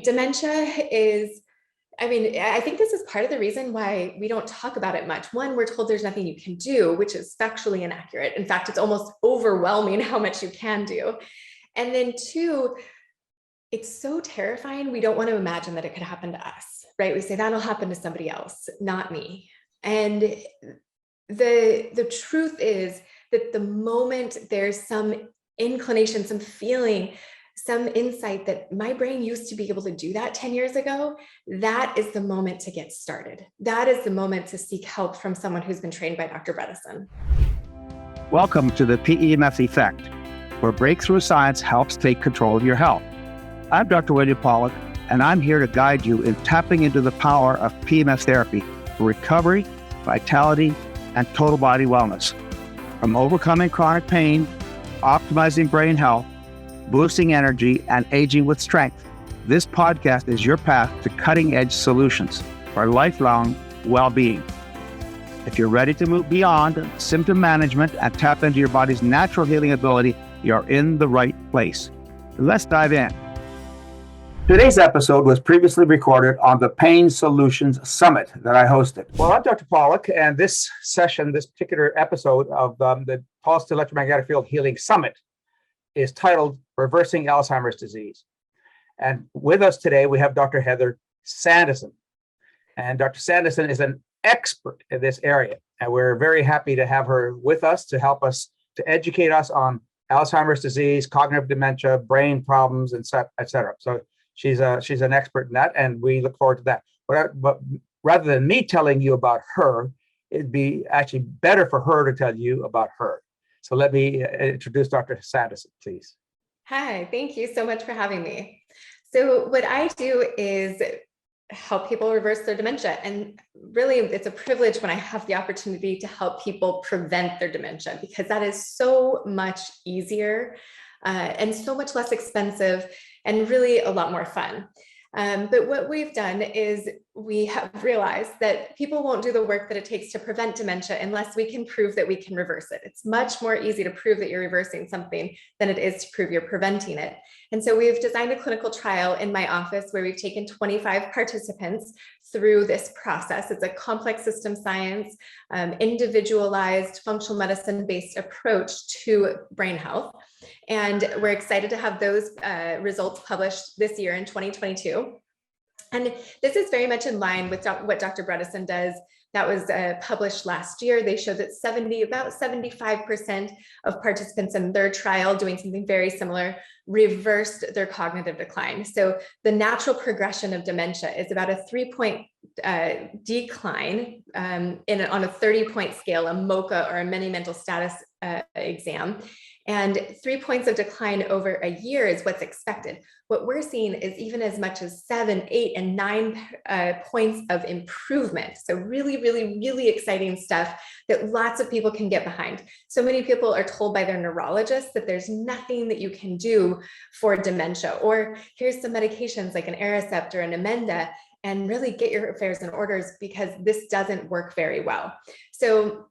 dementia is, I think this is part of the reason why we don't talk about it much. One, we're told there's nothing you can do, which is factually inaccurate. In fact, it's almost overwhelming how much you can do. And then two, it's so terrifying. We don't want to imagine that it could happen to us, right? We say that'll happen to somebody else, not me. And the truth is that the moment there's some inclination, some feeling, some insight that my brain used to be able to do that 10 years ago, that is the moment to get started. That is the moment to seek help from someone who's been trained by Dr. Bredesen. Welcome to the PEMF Effect, where breakthrough science helps take control of your health. I'm Dr. William Pollack, and I'm here to guide you in tapping into the power of PEMF therapy for recovery, vitality, and total body wellness. From overcoming chronic pain, optimizing brain health, boosting energy, and aging with strength, this podcast is your path to cutting-edge solutions for lifelong well-being. If you're ready to move beyond symptom management and tap into your body's natural healing ability, you're in the right place. Let's dive in. Today's episode was previously recorded on the Pain Solutions Summit that I hosted. Well, I'm Dr. Pollack, and this particular episode of the Pulsed Electromagnetic Field Healing Summit is titled Reversing Alzheimer's Disease. And with us today, we have Dr. Heather Sandison. And Dr. Sandison is an expert in this area. And we're very happy to have her with us to help us, to educate us on Alzheimer's disease, cognitive dementia, brain problems, and et cetera. So she's an expert in that, and we look forward to that. But rather than me telling you about her, it'd be actually better for her to tell you about her. So let me introduce Dr. Sandison, please. Hi, thank you so much for having me. So what I do is help people reverse their dementia. And really, it's a privilege when I have the opportunity to help people prevent their dementia, because that is so much easier and so much less expensive and really a lot more fun. But what we've done is we have realized that people won't do the work that it takes to prevent dementia unless we can prove that we can reverse it. It's much more easy to prove that you're reversing something than it is to prove you're preventing it. And so we've designed a clinical trial in my office where we've taken 25 participants through this process. It's a complex system science, individualized functional medicine-based approach to brain health. And we're excited to have those results published this year in 2022. And this is very much in line with what Dr. Bredesen does. That was published last year. They showed that about 75% of participants in their trial doing something very similar reversed their cognitive decline. So the natural progression of dementia is about a 3-point decline on a 30-point scale, a MoCA or a mini mental status exam. And 3 points of decline over a year is what's expected. What we're seeing is even as much as 7, 8, and 9 points of improvement. So really, really, really exciting stuff that lots of people can get behind. So many people are told by their neurologists that there's nothing that you can do for dementia, or here's some medications like an Aricept or an Namenda, and really get your affairs in order because this doesn't work very well. So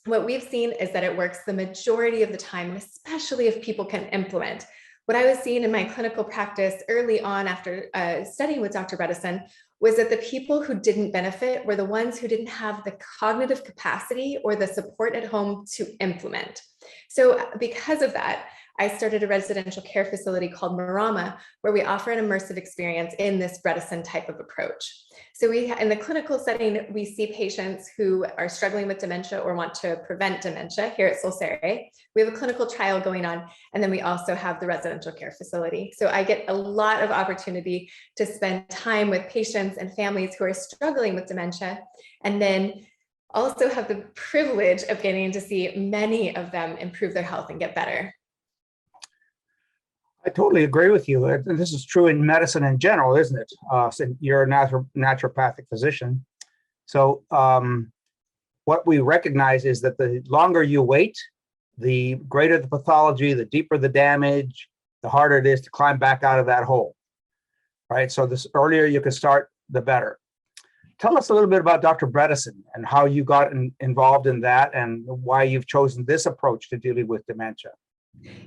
what we've seen is that it works the majority of the time, and especially if people can implement. What I was seeing in my clinical practice early on after studying with Dr. Bredesen was that the people who didn't benefit were the ones who didn't have the cognitive capacity or the support at home to implement. So because of that, I started a residential care facility called Marama, where we offer an immersive experience in this Bredesen type of approach. So in the clinical setting, we see patients who are struggling with dementia or want to prevent dementia here at Solcere. We have a clinical trial going on, and then we also have the residential care facility. So I get a lot of opportunity to spend time with patients and families who are struggling with dementia, and then also have the privilege of getting to see many of them improve their health and get better. I totally agree with you. And this is true in medicine in general, isn't it? Since you're a naturopathic physician. So what we recognize is that the longer you wait, the greater the pathology, the deeper the damage, the harder it is to climb back out of that hole, right? So the earlier you can start, the better. Tell us a little bit about Dr. Bredesen and how you got involved in that and why you've chosen this approach to dealing with dementia.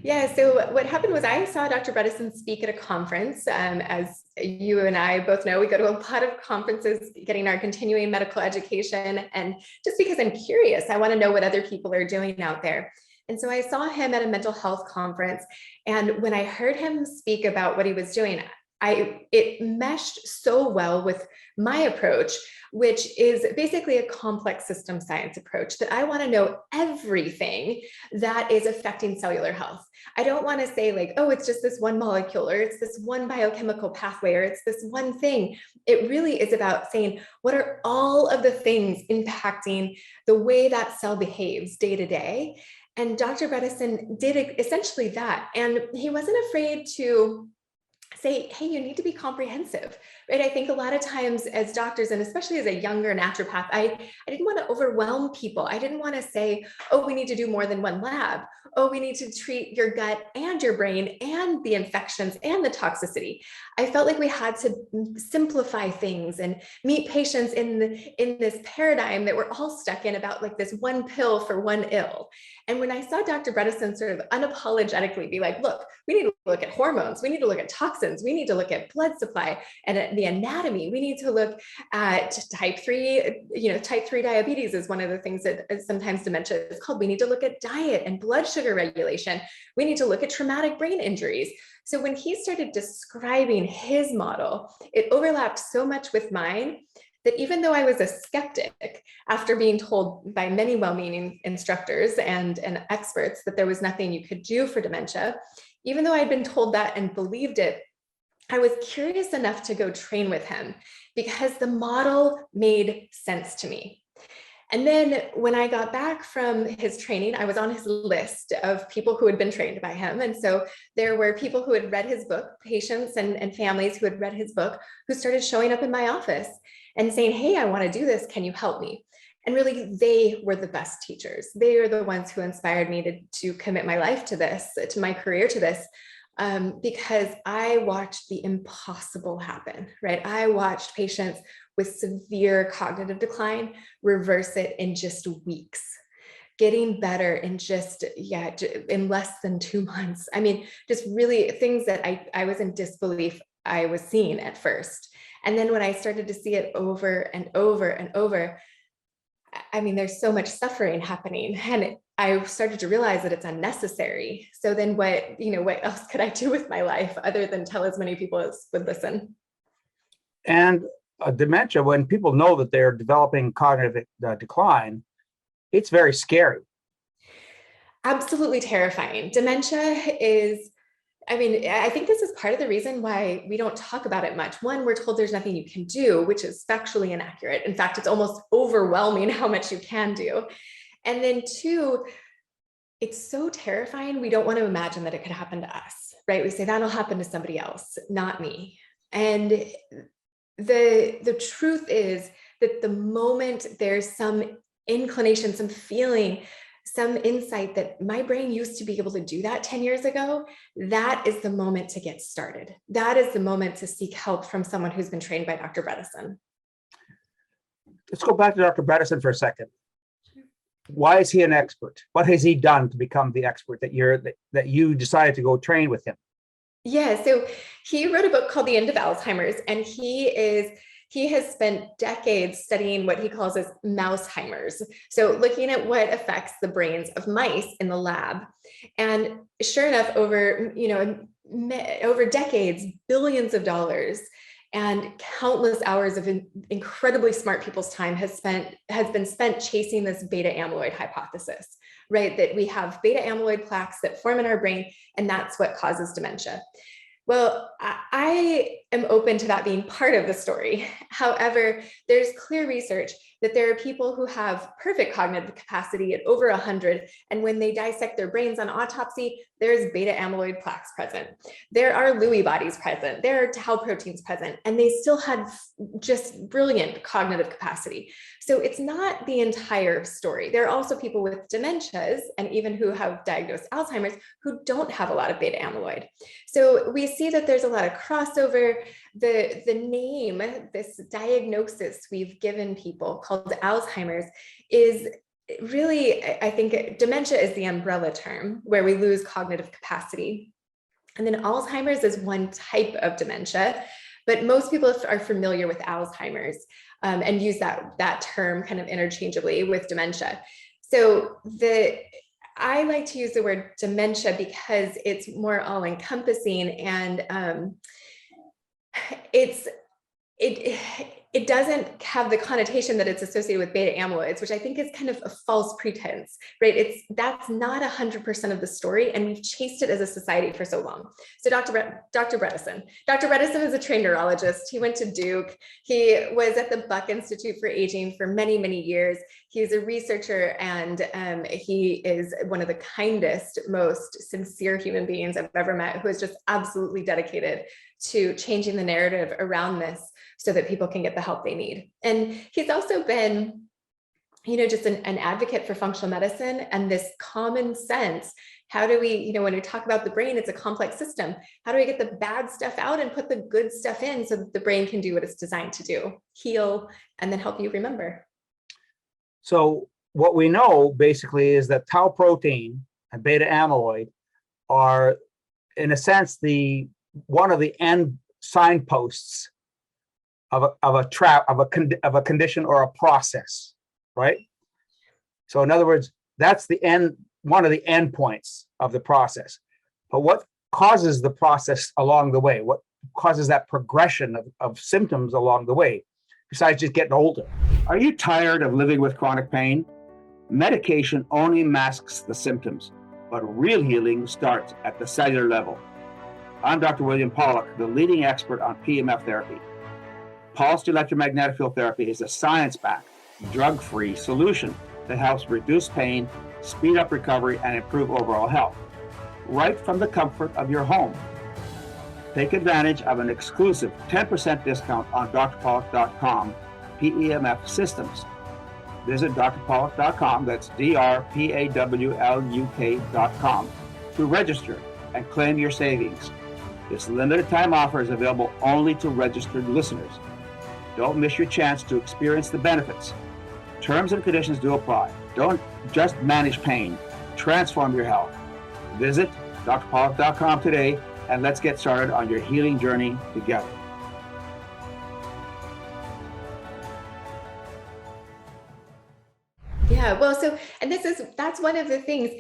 Yeah, so what happened was I saw Dr. Bredesen speak at a conference. As you and I both know, we go to a lot of conferences getting our continuing medical education. And just because I'm curious, I want to know what other people are doing out there. And so I saw him at a mental health conference. And when I heard him speak about what he was doing, it meshed so well with my approach, which is basically a complex system science approach, that I want to know everything that is affecting cellular health. I don't want to say like, oh, it's just this one molecule, or it's this one biochemical pathway, or it's this one thing. It really is about saying, what are all of the things impacting the way that cell behaves day to day? And Dr. Bredesen did essentially that. And he wasn't afraid to say, hey, you need to be comprehensive, right? I think a lot of times as doctors, and especially as a younger naturopath, I didn't want to overwhelm people. I didn't want to say, oh, we need to do more than one lab. Oh, we need to treat your gut and your brain and the infections and the toxicity. I felt like we had to simplify things and meet patients in this paradigm that we're all stuck in, about like this one pill for one ill. And when I saw Dr. Bredesen sort of unapologetically be like, look, we need to look at hormones, we need to look at toxins, we need to look at blood supply and at the anatomy, we need to look at type 3, type 3 diabetes is one of the things that sometimes dementia is called. We need to look at diet and blood sugar regulation. We need to look at traumatic brain injuries. So when he started describing his model, it overlapped so much with mine that even though I was a skeptic after being told by many well-meaning instructors and experts that there was nothing you could do for dementia, even though I'd been told that and believed it, I was curious enough to go train with him because the model made sense to me. And then when I got back from his training, I was on his list of people who had been trained by him. And so there were people who had read his book, patients and families who had read his book, who started showing up in my office and saying, hey, I want to do this. Can you help me? And really, they were the best teachers. They are the ones who inspired me to commit my life to this, to my career to this, because I watched the impossible happen, right? I watched patients with severe cognitive decline reverse it in just weeks, getting better in in less than 2 months. I mean, just really things that I was in disbelief I was seeing at first. And then when I started to see it over and over and over, I mean, there's so much suffering happening, and I started to realize that it's unnecessary. So then what else could I do with my life other than tell as many people as would listen? And dementia, when people know that they're developing cognitive decline, it's very scary. Absolutely terrifying. Dementia is, I mean, I think this is part of the reason why we don't talk about it much. One, we're told there's nothing you can do, which is factually inaccurate. In fact, it's almost overwhelming how much you can do. And then two, it's so terrifying. We don't want to imagine that it could happen to us, right? We say that'll happen to somebody else, not me. And the truth is that the moment there's some inclination, some feeling, some insight that my brain used to be able to do that 10 years ago, that is the moment to get started. That is the moment to seek help from someone who's been trained by Dr. Bredesen. Let's go back to Dr. Bredesen for a second. Why is he an expert? What has he done to become the expert that you decided to go train with him? Yeah, so he wrote a book called The End of Alzheimer's, and he has spent decades studying what he calls as mouseheimer's. So looking at what affects the brains of mice in the lab. And sure enough, over decades, billions of dollars and countless hours of incredibly smart people's time has been spent chasing this beta amyloid hypothesis, right? That we have beta amyloid plaques that form in our brain, and that's what causes dementia. Well, I am open to that being part of the story. However, there's clear research that there are people who have perfect cognitive capacity at over 100, and when they dissect their brains on autopsy, there's beta amyloid plaques present. There are Lewy bodies present. There are tau proteins present, and they still had just brilliant cognitive capacity. So it's not the entire story. There are also people with dementias and even who have diagnosed Alzheimer's who don't have a lot of beta amyloid. So we see that there's a lot of crossover. The name, this diagnosis we've given people called Alzheimer's, is really, I think dementia is the umbrella term where we lose cognitive capacity. And then Alzheimer's is one type of dementia, but most people are familiar with Alzheimer's and use that term kind of interchangeably with dementia. So I like to use the word dementia because it's more all-encompassing, and it doesn't have the connotation that it's associated with beta amyloids, which I think is kind of a false pretense, right? That's not 100% of the story, and we've chased it as a society for so long. So Dr. Bredesen is a trained neurologist. He went to Duke. He was at the Buck Institute for Aging for many, many years. He's a researcher, and he is one of the kindest, most sincere human beings I've ever met, who is just absolutely dedicated to changing the narrative around this so that people can get the help they need. And he's also been, just an advocate for functional medicine and this common sense. How do we, when we talk about the brain, it's a complex system. How do we get the bad stuff out and put the good stuff in so that the brain can do what it's designed to do, heal, and then help you remember? So what we know basically is that tau protein and beta amyloid are, in a sense, one of the end signposts of a condition or a process, right? So in other words, that's one of the end points of the process. But what causes the process along the way? What causes that progression of symptoms along the way, besides just getting older? Are you tired of living with chronic pain? Medication only masks the symptoms, but real healing starts at the cellular level. I'm Dr. William Pollack, the leading expert on PEMF therapy. Pulsed electromagnetic field therapy is a science-backed, drug-free solution that helps reduce pain, speed up recovery, and improve overall health, right from the comfort of your home. Take advantage of an exclusive 10% discount on drpollack.com PEMF systems. Visit drpollack.com, that's drpawluk.com, to register and claim your savings. This limited time offer is available only to registered listeners. Don't miss your chance to experience the benefits. Terms and conditions do apply. Don't just manage pain, transform your health. Visit drpollack.com today, and let's get started on your healing journey together. Yeah, well, that's one of the things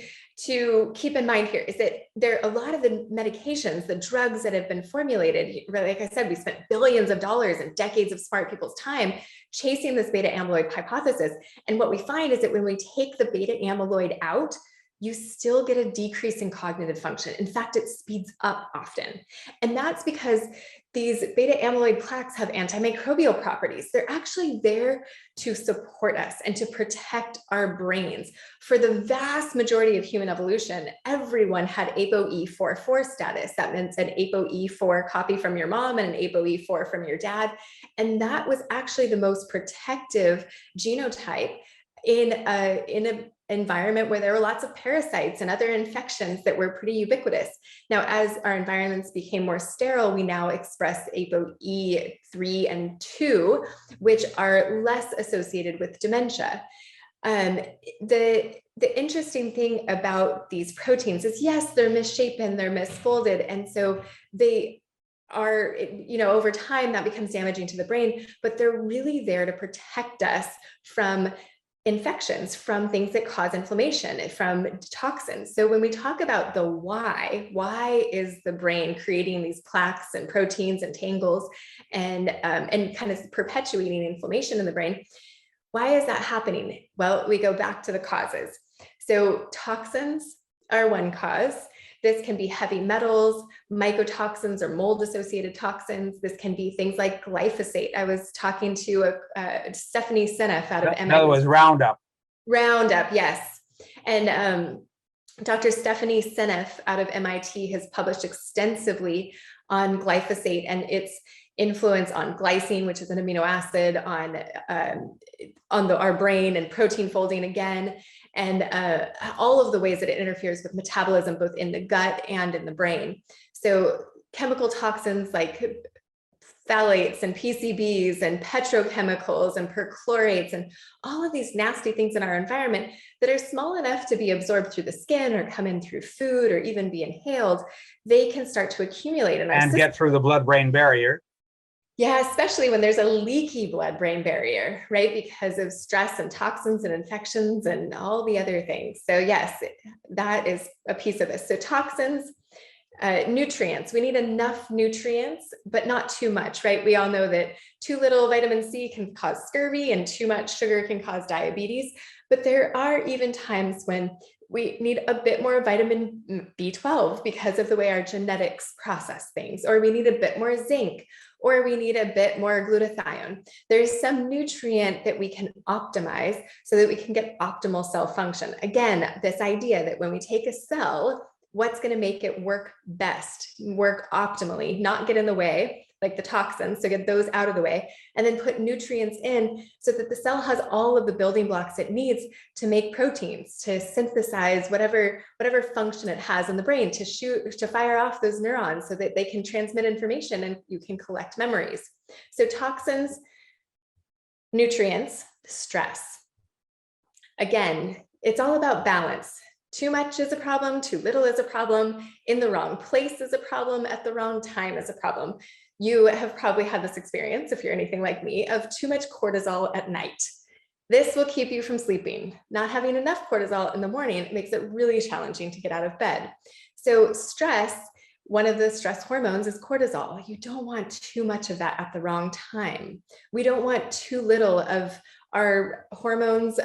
to keep in mind here, is that there are a lot of the medications, the drugs that have been formulated, like I said, we spent billions of dollars and decades of smart people's time chasing this beta amyloid hypothesis. And what we find is that when we take the beta amyloid out, you still get a decrease in cognitive function. In fact, it speeds up often. And that's because these beta amyloid plaques have antimicrobial properties. They're actually there to support us and to protect our brains. For the vast majority of human evolution, everyone had ApoE44 status. That meant an ApoE4 copy from your mom and an ApoE4 from your dad. And that was actually the most protective genotype in an environment where there were lots of parasites and other infections that were pretty ubiquitous. Now, as our environments became more sterile, we now express ApoE3 and 2, which are less associated with dementia. The interesting thing about these proteins is, yes, they're misshapen, they're misfolded, and so they are, over time that becomes damaging to the brain, but they're really there to protect us from infections, from things that cause inflammation, from toxins. So when we talk about the why is the brain creating these plaques and proteins and tangles and kind of perpetuating inflammation in the brain? Why is that happening? Well, we go back to the causes. So toxins are one cause. This can be heavy metals, mycotoxins, or mold-associated toxins. This can be things like glyphosate. I was talking to Stephanie Seneff out of MIT. In other words, Roundup. Roundup, yes. And Dr. Stephanie Seneff out of MIT has published extensively on glyphosate and its influence on glycine, which is an amino acid, on our brain, and protein folding again, and all of the ways that it interferes with metabolism, both in the gut and in the brain. So chemical toxins like phthalates and PCBs and petrochemicals and perchlorates and all of these nasty things in our environment that are small enough to be absorbed through the skin or come in through food or even be inhaled, they can start to accumulate in our system. And get through the blood-brain barrier. Yeah, especially when there's a leaky blood-brain barrier, right? Because of stress and toxins and infections and all the other things. So yes, that is a piece of this. So toxins, nutrients, we need enough nutrients, but not too much, right? We all know that too little vitamin C can cause scurvy and too much sugar can cause diabetes. But there are even times when we need a bit more vitamin B12 because of the way our genetics process things, or we need a bit more zinc, or we need a bit more glutathione. There's some nutrient that we can optimize so that we can get optimal cell function. Again, this idea that when we take a cell, what's going to make it work best, work optimally, not get in the way, like the toxins, so get those out of the way, and then put nutrients in so that the cell has all of the building blocks it needs to make proteins, to synthesize whatever function it has in the brain, to fire off those neurons so that they can transmit information and you can collect memories. So toxins, nutrients, stress. Again, it's all about balance. Too much is a problem, too little is a problem, in the wrong place is a problem, at the wrong time is a problem. You have probably had this experience, if you're anything like me, of too much cortisol at night. This will keep you from sleeping. Not having enough cortisol in the morning makes it really challenging to get out of bed. So stress, one of the stress hormones is cortisol. You don't want too much of that at the wrong time. We don't want too little of our hormones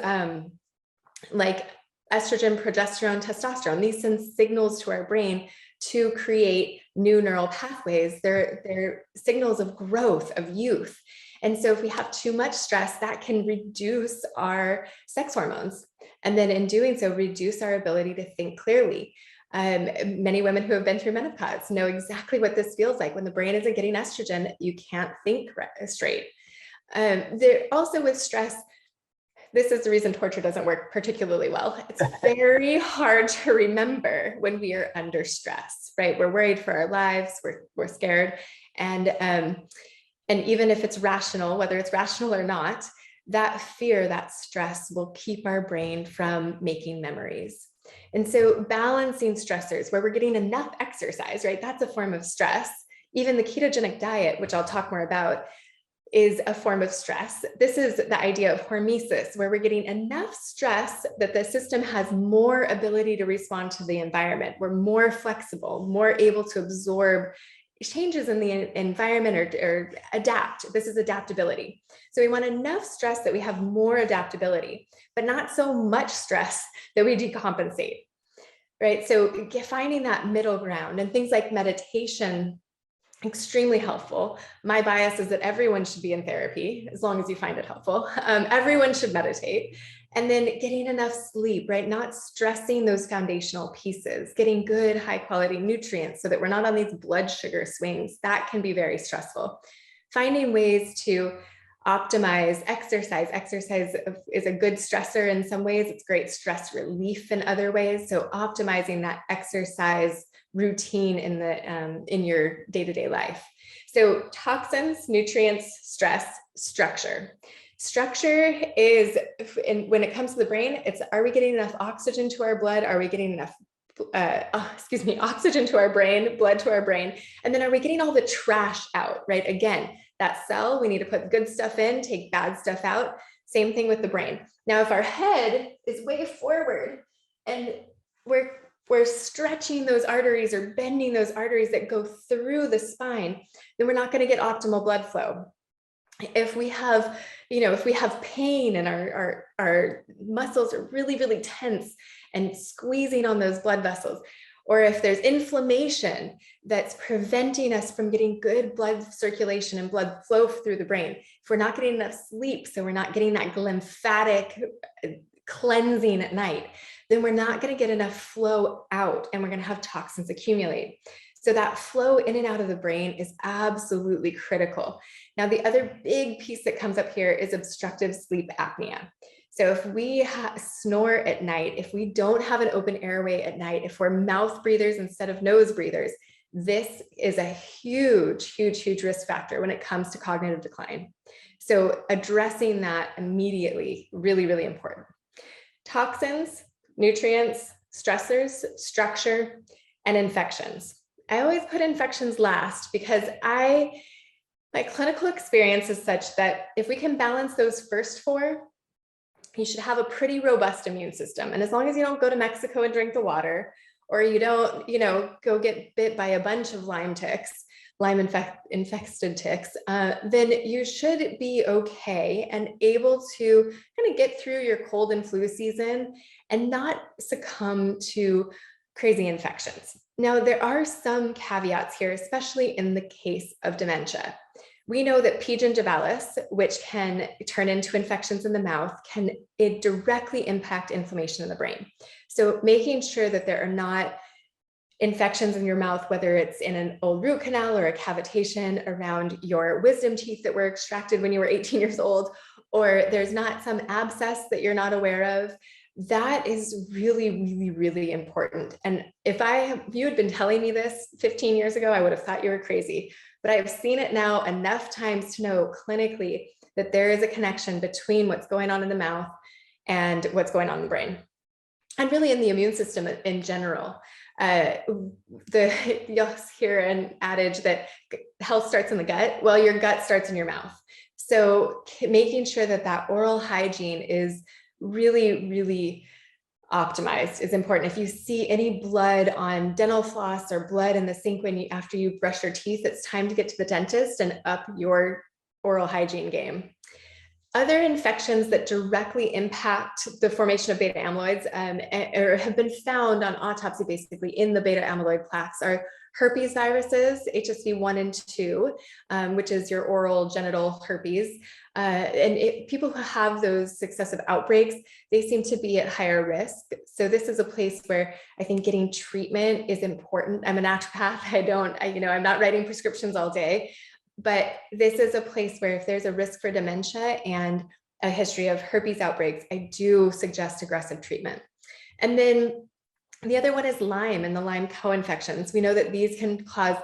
like estrogen, progesterone, testosterone. These send signals to our brain to create new neural pathways. They're signals of growth, of youth. And so if we have too much stress, that can reduce our sex hormones. And then in doing so, reduce our ability to think clearly. Many women who have been through menopause know exactly what this feels like. When the brain isn't getting estrogen, you can't think straight. Also with stress, this is the reason torture doesn't work particularly well. It's very hard to remember when we are under stress, right? We're worried for our lives, we're scared. And even if it's rational, whether it's rational or not, that fear, that stress will keep our brain from making memories. And so balancing stressors where we're getting enough exercise, right? That's a form of stress. Even the ketogenic diet, which I'll talk more about, is a form of stress. This is the idea of hormesis, where we're getting enough stress that the system has more ability to respond to the environment. We're more flexible, more able to absorb changes in the environment or adapt. This is adaptability. So we want enough stress that we have more adaptability, but not so much stress that we decompensate, right? So finding that middle ground, and things like meditation, extremely helpful. My bias is that everyone should be in therapy as long as you find it helpful. Everyone should meditate. And then getting enough sleep, right? Not stressing those foundational pieces, getting good high quality nutrients so that we're not on these blood sugar swings. That can be very stressful. Finding ways to optimize exercise. Exercise is a good stressor in some ways. It's great stress relief in other ways. So optimizing that exercise routine in your day-to-day life. So toxins, nutrients, stress, structure. Structure is, when it comes to the brain, it's, are we getting enough oxygen to our blood? Are we getting enough oxygen to our brain, blood to our brain? And then are we getting all the trash out, right? Again, that cell, we need to put good stuff in, take bad stuff out. Same thing with the brain. Now, if our head is way forward and we're stretching those arteries or bending those arteries that go through the spine, then we're not going to get optimal blood flow. If we have, if we have pain and our muscles are really, really tense and squeezing on those blood vessels, or if there's inflammation that's preventing us from getting good blood circulation and blood flow through the brain, if we're not getting enough sleep, so we're not getting that lymphatic cleansing at night, then we're not going to get enough flow out and we're going to have toxins accumulate. So that flow in and out of the brain is absolutely critical. Now, the other big piece that comes up here is obstructive sleep apnea. So if we snore at night, if we don't have an open airway at night, if we're mouth breathers instead of nose breathers, this is a huge, huge, huge risk factor when it comes to cognitive decline. So addressing that immediately, really, really important. Toxins, nutrients, stressors, structure, and infections. I always put infections last because my clinical experience is such that if we can balance those first four, you should have a pretty robust immune system. And as long as you don't go to Mexico and drink the water, or you don't, go get bit by a bunch of Lyme infested ticks, then you should be okay and able to kind of get through your cold and flu season and not succumb to crazy infections. Now, there are some caveats here, especially in the case of dementia. We know that P. gingivalis, which can turn into infections in the mouth, can directly impact inflammation in the brain. So making sure that there are not infections in your mouth, whether it's in an old root canal or a cavitation around your wisdom teeth that were extracted when you were 18 years old, or there's not some abscess that you're not aware of, that is really, really, really important. And if you had been telling me this 15 years ago, I would have thought you were crazy. But I've seen it now enough times to know clinically that there is a connection between what's going on in the mouth and what's going on in the brain, and really in the immune system in general. You'll hear an adage that health starts in the gut. Well, your gut starts in your mouth. So making sure that oral hygiene is really, really optimized is important. If you see any blood on dental floss or blood in the sink after you brush your teeth, it's time to get to the dentist and up your oral hygiene game. Other infections that directly impact the formation of beta amyloids or have been found on autopsy, basically in the beta amyloid plaques, are herpes viruses, HSV1 and 2, which is your oral genital herpes. People who have those successive outbreaks, they seem to be at higher risk. So this is a place where I think getting treatment is important. I'm a naturopath. I'm not writing prescriptions all day, but this is a place where if there's a risk for dementia and a history of herpes outbreaks, I do suggest aggressive treatment. And then the other one is Lyme and the Lyme co-infections. We know that these can cause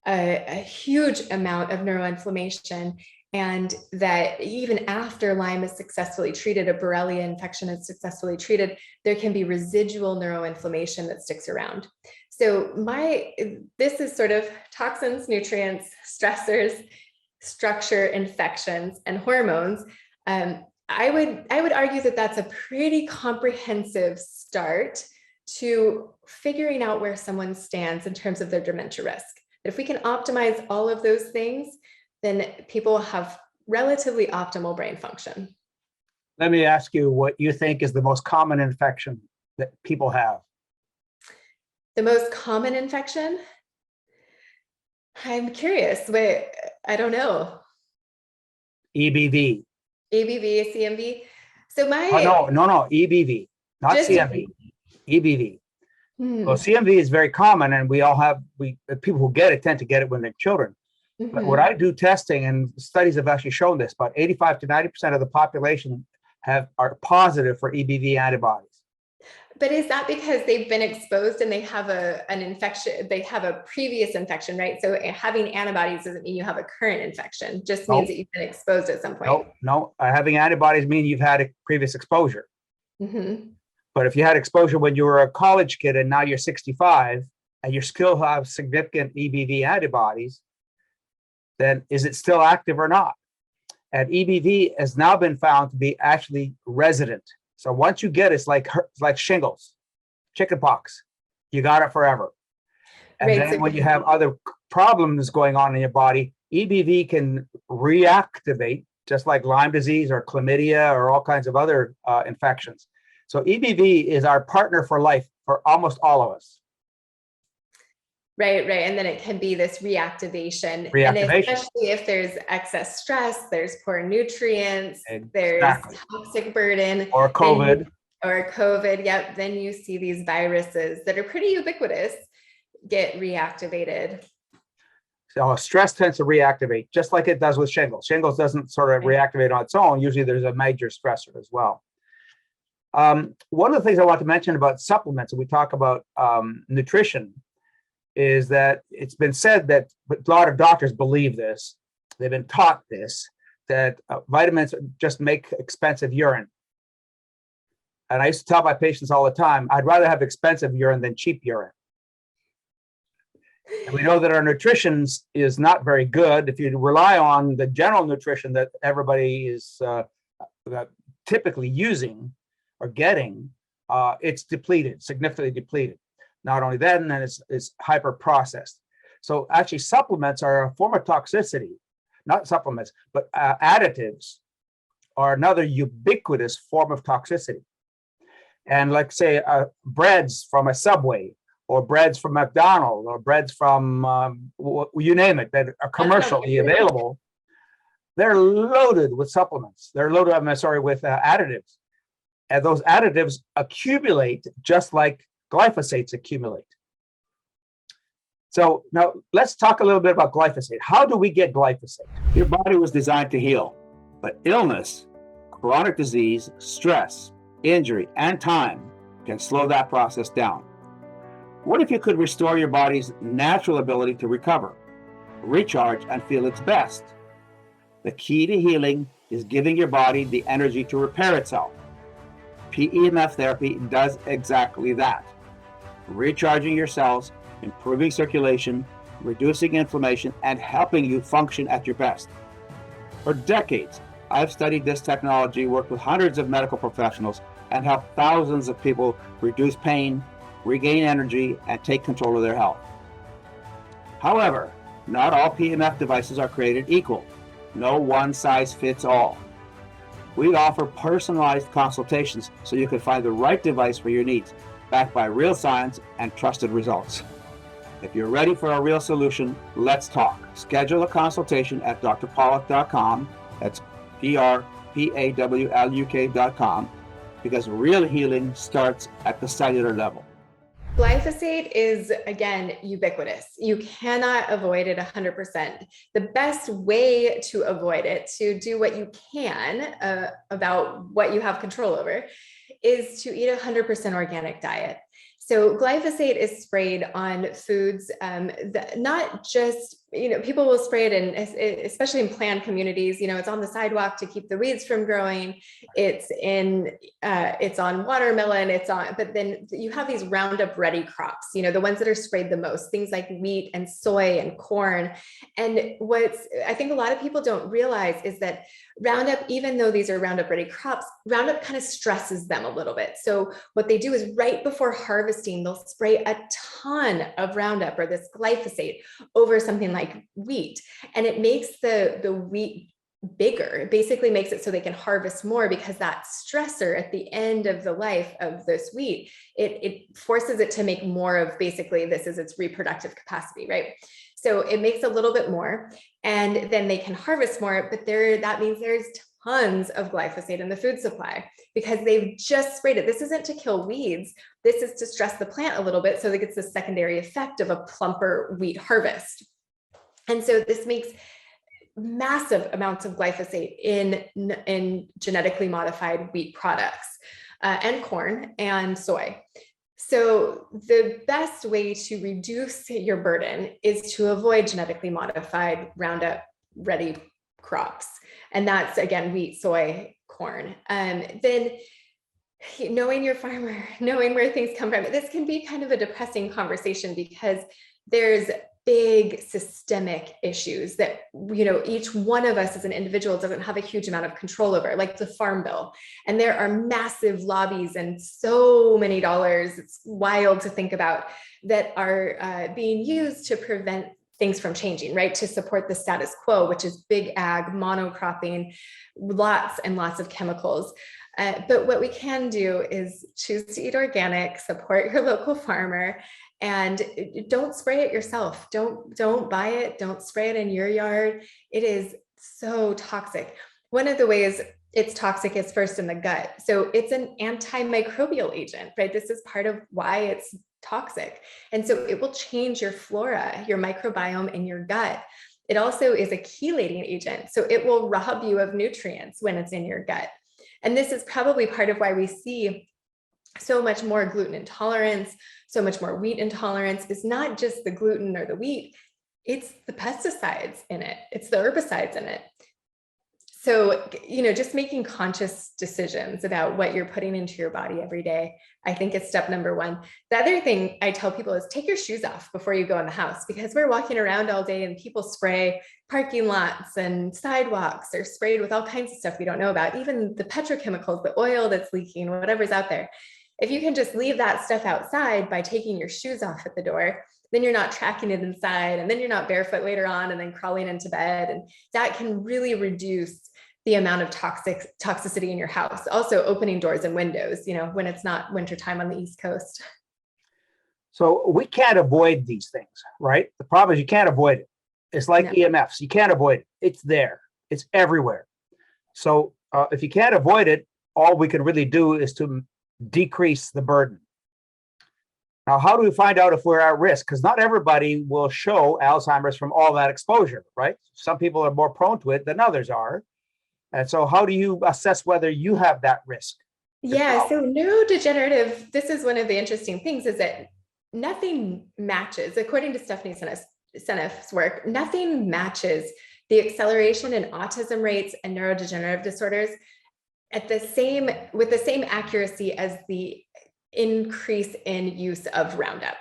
a huge amount of neuroinflammation, and that even after Lyme is successfully treated, a Borrelia infection is successfully treated, there can be residual neuroinflammation that sticks around. So this is sort of toxins, nutrients, stressors, structure, infections, and hormones. I would argue that that's a pretty comprehensive start to figuring out where someone stands in terms of their dementia risk. If we can optimize all of those things, then people will have relatively optimal brain function. Let me ask you what you think is the most common infection that people have. The most common infection? I'm curious. Wait, I don't know. EBV. EBV, CMV. So no, EBV, not CMV. EBV. Well, CMV is very common, and the people who get it tend to get it when they're children. But what I do testing, and studies have actually shown this, about 85 to 90% of the population are positive for EBV antibodies. But is that because they've been exposed and they have an infection, they have a previous infection, right? So having antibodies doesn't mean you have a current infection, just means that you've been exposed at some point. No, having antibodies mean you've had a previous exposure. But if you had exposure when you were a college kid and now you're 65 and you still have significant EBV antibodies, then is it still active or not? And EBV has now been found to be actually resident. So once you get it, it's like shingles, chickenpox. You got it forever. And then when you have other problems going on in your body, EBV can reactivate, just like Lyme disease or chlamydia or all kinds of other infections. So EBV is our partner for life for almost all of us. Right. And then it can be this reactivation. And especially if there's excess stress, there's poor nutrients, there's toxic burden. Or COVID. Yep. Then you see these viruses that are pretty ubiquitous get reactivated. So stress tends to reactivate, just like it does with shingles. Shingles doesn't sort of reactivate on its own. Usually there's a major stressor as well. One of the things I want to mention about supplements, and we talk about nutrition, is that it's been said that, but a lot of doctors believe this, they've been taught this, that vitamins just make expensive urine. And I used to tell my patients all the time, I'd rather have expensive urine than cheap urine. And we know that our nutrition is not very good. If you rely on the general nutrition that everybody is typically using or getting, it's depleted, significantly depleted. Not only that, and then it's hyper processed. So actually supplements are a form of toxicity, not supplements, but additives are another ubiquitous form of toxicity. And like say breads from a Subway, or breads from McDonald's, or breads from you name it, that are commercially available, they're loaded with supplements. They're loaded, with additives. And those additives accumulate just like glyphosates accumulate. So now let's talk a little bit about glyphosate. How do we get glyphosate? Your body was designed to heal, but illness, chronic disease, stress, injury, and time can slow that process down. What if you could restore your body's natural ability to recover, recharge, and feel its best? The key to healing is giving your body the energy to repair itself. PEMF therapy does exactly that. Recharging your cells, improving circulation, reducing inflammation, and helping you function at your best. For decades, I've studied this technology, worked with hundreds of medical professionals, and helped thousands of people reduce pain, regain energy, and take control of their health. However, not all PEMF devices are created equal. No one size fits all. We offer personalized consultations so you can find the right device for your needs, backed by real science and trusted results. If you're ready for a real solution, let's talk. Schedule a consultation at drpawluk.com. That's drpawluk.com, because real healing starts at the cellular level. Glyphosate is, again, ubiquitous. You cannot avoid it 100%. The best way to avoid it, to do what you can about what you have control over, is to eat a 100% organic diet. So glyphosate is sprayed on foods, not just, people will spray it in, especially in planned communities, it's on the sidewalk to keep the weeds from growing. It's on watermelon, but then you have these Roundup ready crops, the ones that are sprayed the most, things like wheat and soy and corn. And I think a lot of people don't realize is that Roundup, even though these are Roundup ready crops, Roundup kind of stresses them a little bit. So what they do is right before harvesting, they'll spray a ton of Roundup or this glyphosate over something like wheat. And it makes the wheat bigger. It basically makes it so they can harvest more, because that stressor at the end of the life of this wheat, it forces it to make more of, basically, this is its reproductive capacity, right? So it makes a little bit more, and then they can harvest more, but that means there's tons of glyphosate in the food supply because they've just sprayed it. This isn't to kill weeds. This is to stress the plant a little bit so that it gets the secondary effect of a plumper wheat harvest. And so this makes massive amounts of glyphosate in genetically modified wheat products and corn and soy. So the best way to reduce your burden is to avoid genetically modified Roundup ready crops. And that's, again, wheat, soy, corn. Then knowing your farmer, knowing where things come from, this can be kind of a depressing conversation because there's big systemic issues that, each one of us as an individual doesn't have a huge amount of control over, like the Farm Bill. And there are massive lobbies and so many dollars, it's wild to think about, that are being used to prevent things from changing, right? To support the status quo, which is big ag, monocropping, lots and lots of chemicals. But what we can do is choose to eat organic, support your local farmer, and don't spray it yourself. Don't buy it. Don't spray it in your yard. It is so toxic. One of the ways it's toxic is first in the gut. So it's an antimicrobial agent, right? This is part of why it's toxic. And so it will change your flora, your microbiome in your gut. It also is a chelating agent. So it will rob you of nutrients when it's in your gut. And this is probably part of why we see so much more gluten intolerance, so much more wheat intolerance is not just the gluten or the wheat, it's the pesticides in it, it's the herbicides in it. So, just making conscious decisions about what you're putting into your body every day, I think is step number one. The other thing I tell people is take your shoes off before you go in the house, because we're walking around all day and people spray parking lots and sidewalks. They're sprayed with all kinds of stuff we don't know about, even the petrochemicals, the oil that's leaking, whatever's out there. If you can just leave that stuff outside by taking your shoes off at the door, then you're not tracking it inside, and then you're not barefoot later on and then crawling into bed. And that can really reduce the amount of toxicity in your house. Also opening doors and windows, when it's not wintertime on the East Coast. So we can't avoid these things, right? The problem is you can't avoid it. It's like EMFs. You can't avoid it. It's there. It's everywhere. So if you can't avoid it, all we can really do is to decrease the burden. Now, how do we find out if we're at risk? Because not everybody will show Alzheimer's from all that exposure, right? Some people are more prone to it than others are. And so how do you assess whether you have that risk? Yeah, so neurodegenerative, this is one of the interesting things, is that nothing matches, according to Stephanie Seneff's work, nothing matches the acceleration in autism rates and neurodegenerative disorders with the same accuracy as the increase in use of Roundup,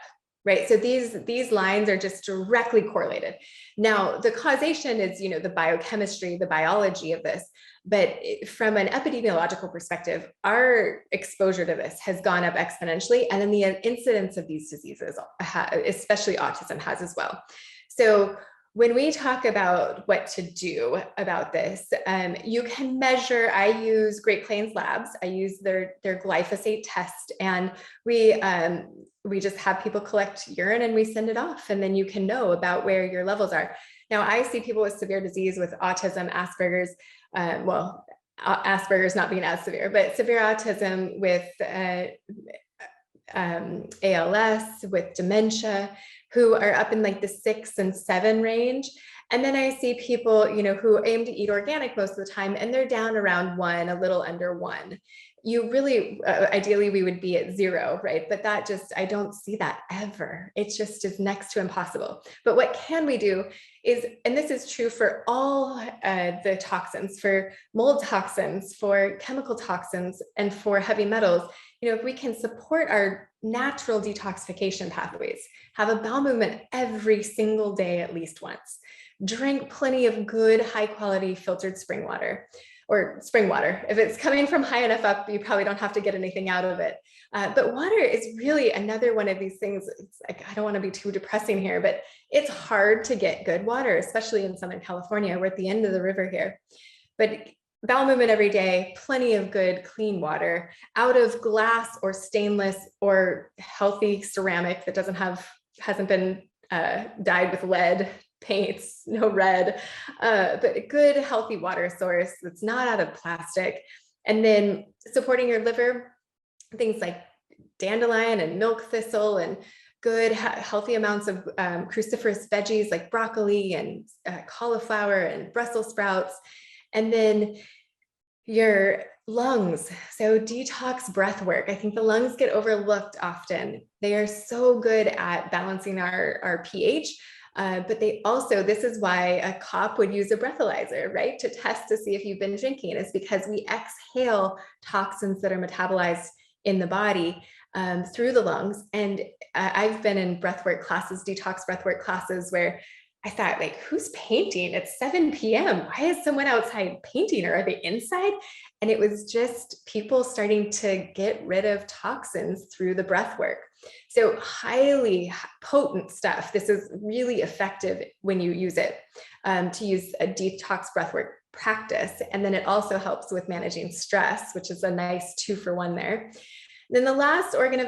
right? So these lines are just directly correlated. Now, the causation is, the biochemistry, the biology of this, but from an epidemiological perspective, our exposure to this has gone up exponentially, and then the incidence of these diseases, especially autism, has as well. So when we talk about what to do about this, you can measure. I use Great Plains Labs. I use their glyphosate test, and we just have people collect urine and we send it off, and then you can know about where your levels are. Now, I see people with severe disease, with autism, Asperger's, Asperger's not being as severe, but severe autism, with ALS, with dementia, who are up in like the 6 and 7 range. And then I see people, who aim to eat organic most of the time, and they're down around 1, a little under 1. You really, ideally we would be at 0, right? But I don't see that ever. It just is next to impossible. But what can we do is, and this is true for all the toxins, for mold toxins, for chemical toxins, and for heavy metals, if we can support our natural detoxification pathways, have a bowel movement every single day, at least once, drink plenty of good, high quality filtered spring water, or spring water. If it's coming from high enough up, you probably don't have to get anything out of it. But water is really another one of these things. It's like, I don't want to be too depressing here, but it's hard to get good water, especially in Southern California. We're at the end of the river here. But bowel movement every day, plenty of good, clean water out of glass or stainless or healthy ceramic that hasn't been dyed with lead paints, no red, but a good, healthy water source that's not out of plastic. And then supporting your liver, things like dandelion and milk thistle, and good, healthy amounts of cruciferous veggies like broccoli and cauliflower and Brussels sprouts. And then your lungs. So detox breath work. I think the lungs get overlooked often. They are so good at balancing our pH. But this is why a cop would use a breathalyzer, right? To test to see if you've been drinking, is because we exhale toxins that are metabolized in the body through the lungs. And I've been in breathwork classes, detox breathwork classes, where I thought, like, who's painting? It's 7 p.m. Why is someone outside painting, or are they inside? And it was just people starting to get rid of toxins through the breath work. So highly potent stuff. This is really effective when you use it, to use a detox breathwork practice. And then it also helps with managing stress, which is a nice 2-for-1 there. Then the last organ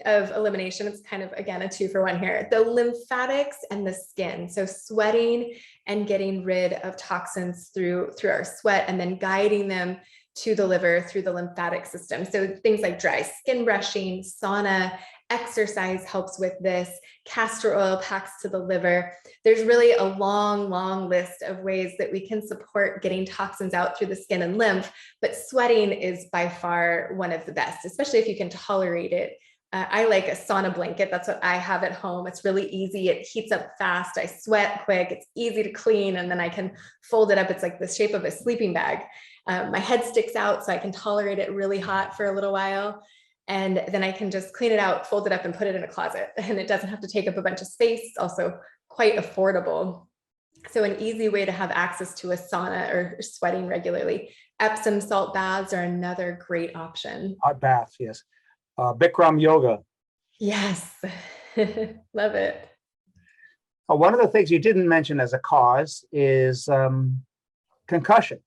of elimination, it's kind of, again, a 2-for-1 here, the lymphatics and the skin. So sweating and getting rid of toxins through our sweat, and then guiding them to the liver through the lymphatic system. So things like dry skin brushing, sauna, Exercise helps with this. Castor oil packs to the liver. There's really a long, long list of ways that we can support getting toxins out through the skin and lymph, but sweating is by far one of the best, especially if you can tolerate it. I like a sauna blanket. That's what I have at home. It's really easy. It heats up fast. I sweat quick. It's easy to clean. And then I can fold it up. It's like the shape of a sleeping bag. My head sticks out so I can tolerate it really hot for a little while. And then I can just clean it out, fold it up and put it in a closet. And it doesn't have to take up a bunch of space. It's also quite affordable. So an easy way to have access to a sauna or sweating regularly. Epsom salt baths are another great option. Hot bath, yes. Bikram yoga. Yes, love it. One of the things you didn't mention as a cause is concussion.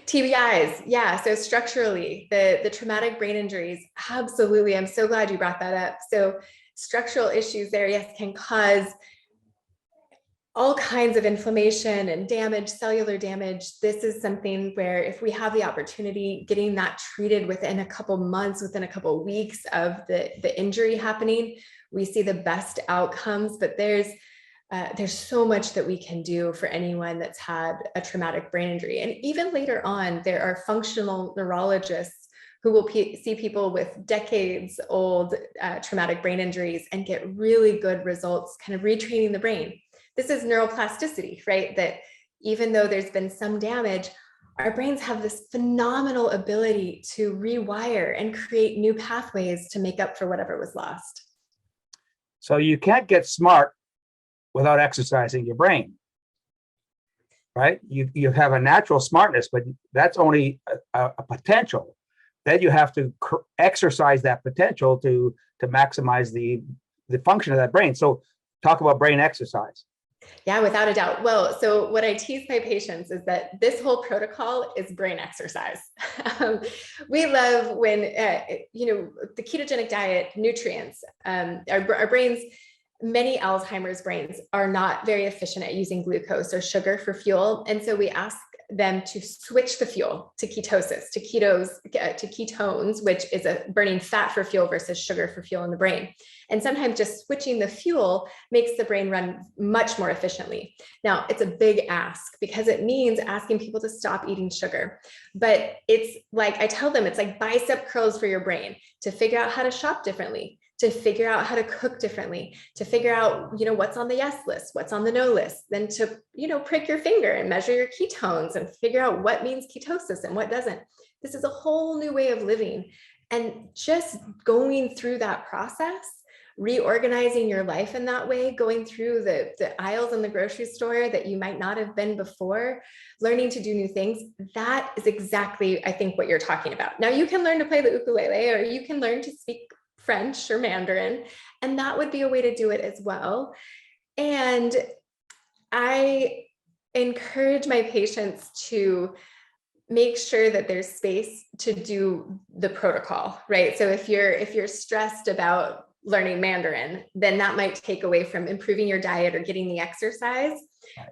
TBIs, yeah. So structurally, the traumatic brain injuries, absolutely. I'm so glad you brought that up. So structural issues there, yes, can cause all kinds of inflammation and damage, cellular damage. This is something where if we have the opportunity, getting that treated within a couple months, within a couple weeks of the injury happening, we see the best outcomes. But there's so much that we can do for anyone that's had a traumatic brain injury. And even later on, there are functional neurologists who will see people with decades old traumatic brain injuries and get really good results, kind of retraining the brain. This is neuroplasticity, right? That even though there's been some damage, our brains have this phenomenal ability to rewire and create new pathways to make up for whatever was lost. So you can't get smart without exercising your brain, right? You have a natural smartness, but that's only a potential. Then you have to exercise that potential to maximize the function of that brain. So talk about brain exercise. Yeah, without a doubt. Well, so what I tease my patients is that this whole protocol is brain exercise. We love when, the ketogenic diet, nutrients, our brains, many Alzheimer's brains are not very efficient at using glucose or sugar for fuel. And so we ask them to switch the fuel to ketosis, to ketones, which is burning fat for fuel versus sugar for fuel in the brain. And sometimes just switching the fuel makes the brain run much more efficiently. Now, it's a big ask because it means asking people to stop eating sugar. But it's like, I tell them, it's like bicep curls for your brain to figure out how to shop differently, to figure out how to cook differently, to figure out, what's on the yes list, what's on the no list, then to, prick your finger and measure your ketones and figure out what means ketosis and what doesn't. This is a whole new way of living. And just going through that process, reorganizing your life in that way, going through the aisles in the grocery store that you might not have been before, learning to do new things, that is exactly, I think, what you're talking about. Now, you can learn to play the ukulele, or you can learn to speak French or Mandarin, and that would be a way to do it as well. And I encourage my patients to make sure that there's space to do the protocol, right? So if you're stressed about learning Mandarin, then that might take away from improving your diet or getting the exercise.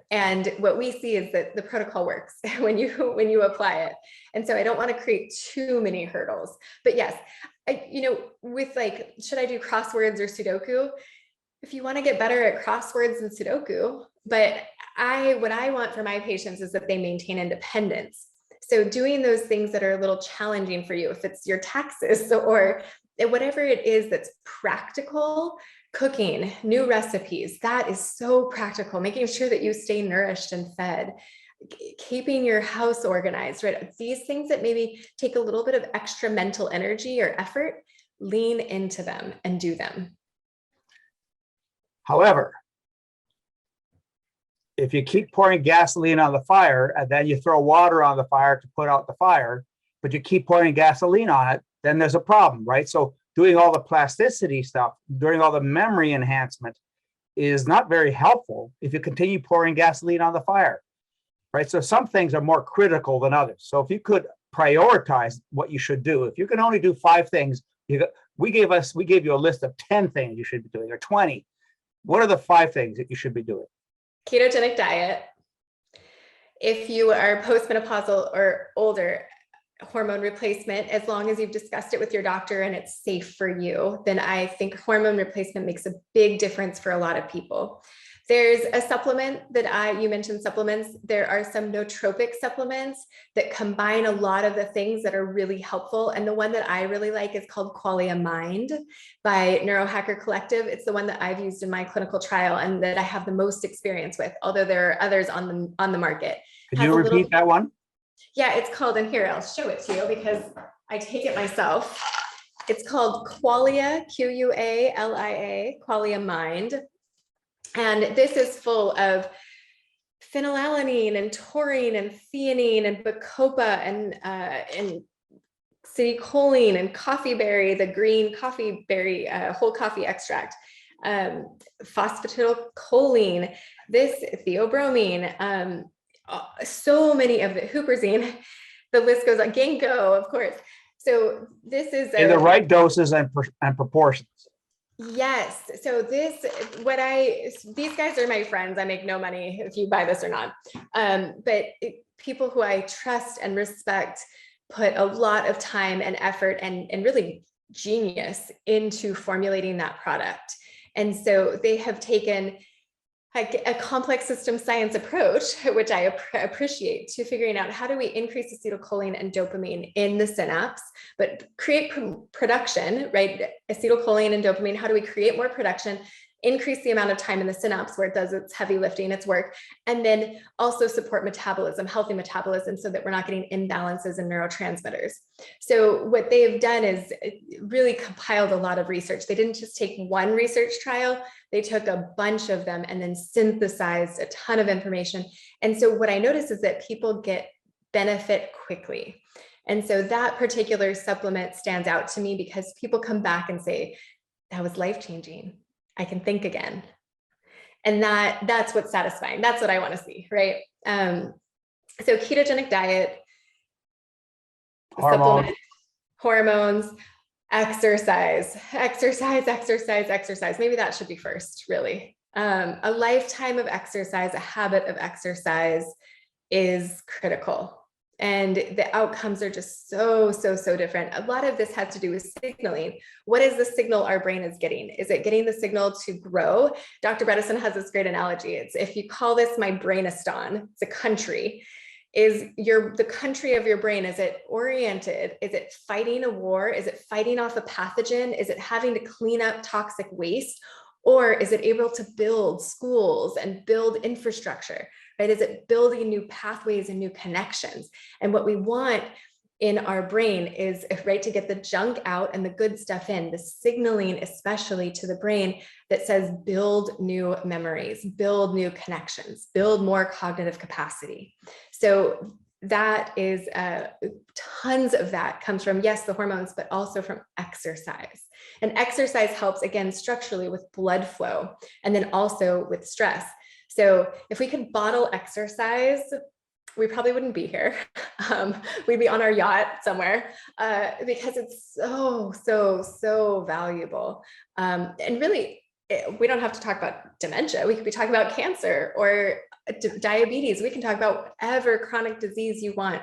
And what we see is that the protocol works when you apply it. And so I don't want to create too many hurdles. But yes, with like, should I do crosswords or Sudoku? If you want to get better at crosswords and Sudoku, but what I want for my patients is that they maintain independence. So doing those things that are a little challenging for you, if it's your taxes or whatever it is that's practical, cooking, new recipes, that is so practical, making sure that you stay nourished and fed, keeping your house organized, right? These things that maybe take a little bit of extra mental energy or effort, lean into them and do them. However, if you keep pouring gasoline on the fire and then you throw water on the fire to put out the fire, but you keep pouring gasoline on it, then there's a problem, right? So doing all the plasticity stuff, doing all the memory enhancement is not very helpful if you continue pouring gasoline on the fire, right? So some things are more critical than others. So if you could prioritize what you should do, if you can only do 5 things, we gave you a list of 10 things you should be doing, or 20. What are the 5 things that you should be doing? Ketogenic diet. If you are postmenopausal or older, hormone replacement, as long as you've discussed it with your doctor and it's safe for you, then I think hormone replacement makes a big difference for a lot of people. There's a supplement that you mentioned supplements. There are some nootropic supplements that combine a lot of the things that are really helpful. And the one that I really like is called Qualia Mind by Neurohacker Collective. It's the one that I've used in my clinical trial and that I have the most experience with, although there are others on the market. Could you repeat that one? Yeah, it's called, and here, I'll show it to you because I take it myself. It's called Qualia, Qualia, Qualia Mind. And this is full of phenylalanine and taurine and theanine and bacopa and citicoline and coffee berry, the green coffee berry, whole coffee extract, phosphatidylcholine, this theobromine, so many of the huperzine, the list goes on, ginkgo, of course. So this is in the right doses and proportions. Yes. So these guys are my friends. I make no money if you buy this or not. But people who I trust and respect put a lot of time and effort and really genius into formulating that product. And so they have taken a complex system science approach, which I appreciate, to figuring out how do we increase acetylcholine and dopamine in the synapse, but create production, right? Acetylcholine and dopamine, how do we create more production, increase the amount of time in the synapse where it does its heavy lifting, its work, and then also support metabolism, healthy metabolism, so that we're not getting imbalances in neurotransmitters. So what they've done is really compiled a lot of research. They didn't just take one research trial, they took a bunch of them and then synthesized a ton of information. And so what I noticed is that people get benefit quickly. And so that particular supplement stands out to me because people come back and say, that was life-changing. I can think again. And that's what's satisfying. That's what I want to see, right? So ketogenic diet, supplement, hormones, exercise. Maybe that should be first, really. A lifetime of exercise, a habit of exercise is critical. And the outcomes are just so different. A lot of this has to do with signaling. What is the signal our brain is getting? Is it getting the signal to grow? Dr. Bredesen has this great analogy. It's, if you call this my brainistan, it's a country. Is the country of your brain, is it oriented? Is it fighting a war? Is it fighting off a pathogen? Is it having to clean up toxic waste? Or is it able to build schools and build infrastructure, right? Is it building new pathways and new connections? And what we want in our brain is, right, to get the junk out and the good stuff in, the signaling, especially to the brain, that says build new memories, build new connections, build more cognitive capacity. So that is tons of that comes from, yes, the hormones, but also from exercise. And exercise helps, again, structurally with blood flow, and then also with stress. So if we could bottle exercise, we probably wouldn't be here. We'd be on our yacht somewhere because it's so valuable. And really, we don't have to talk about dementia. We could be talking about cancer or diabetes. We can talk about whatever chronic disease you want.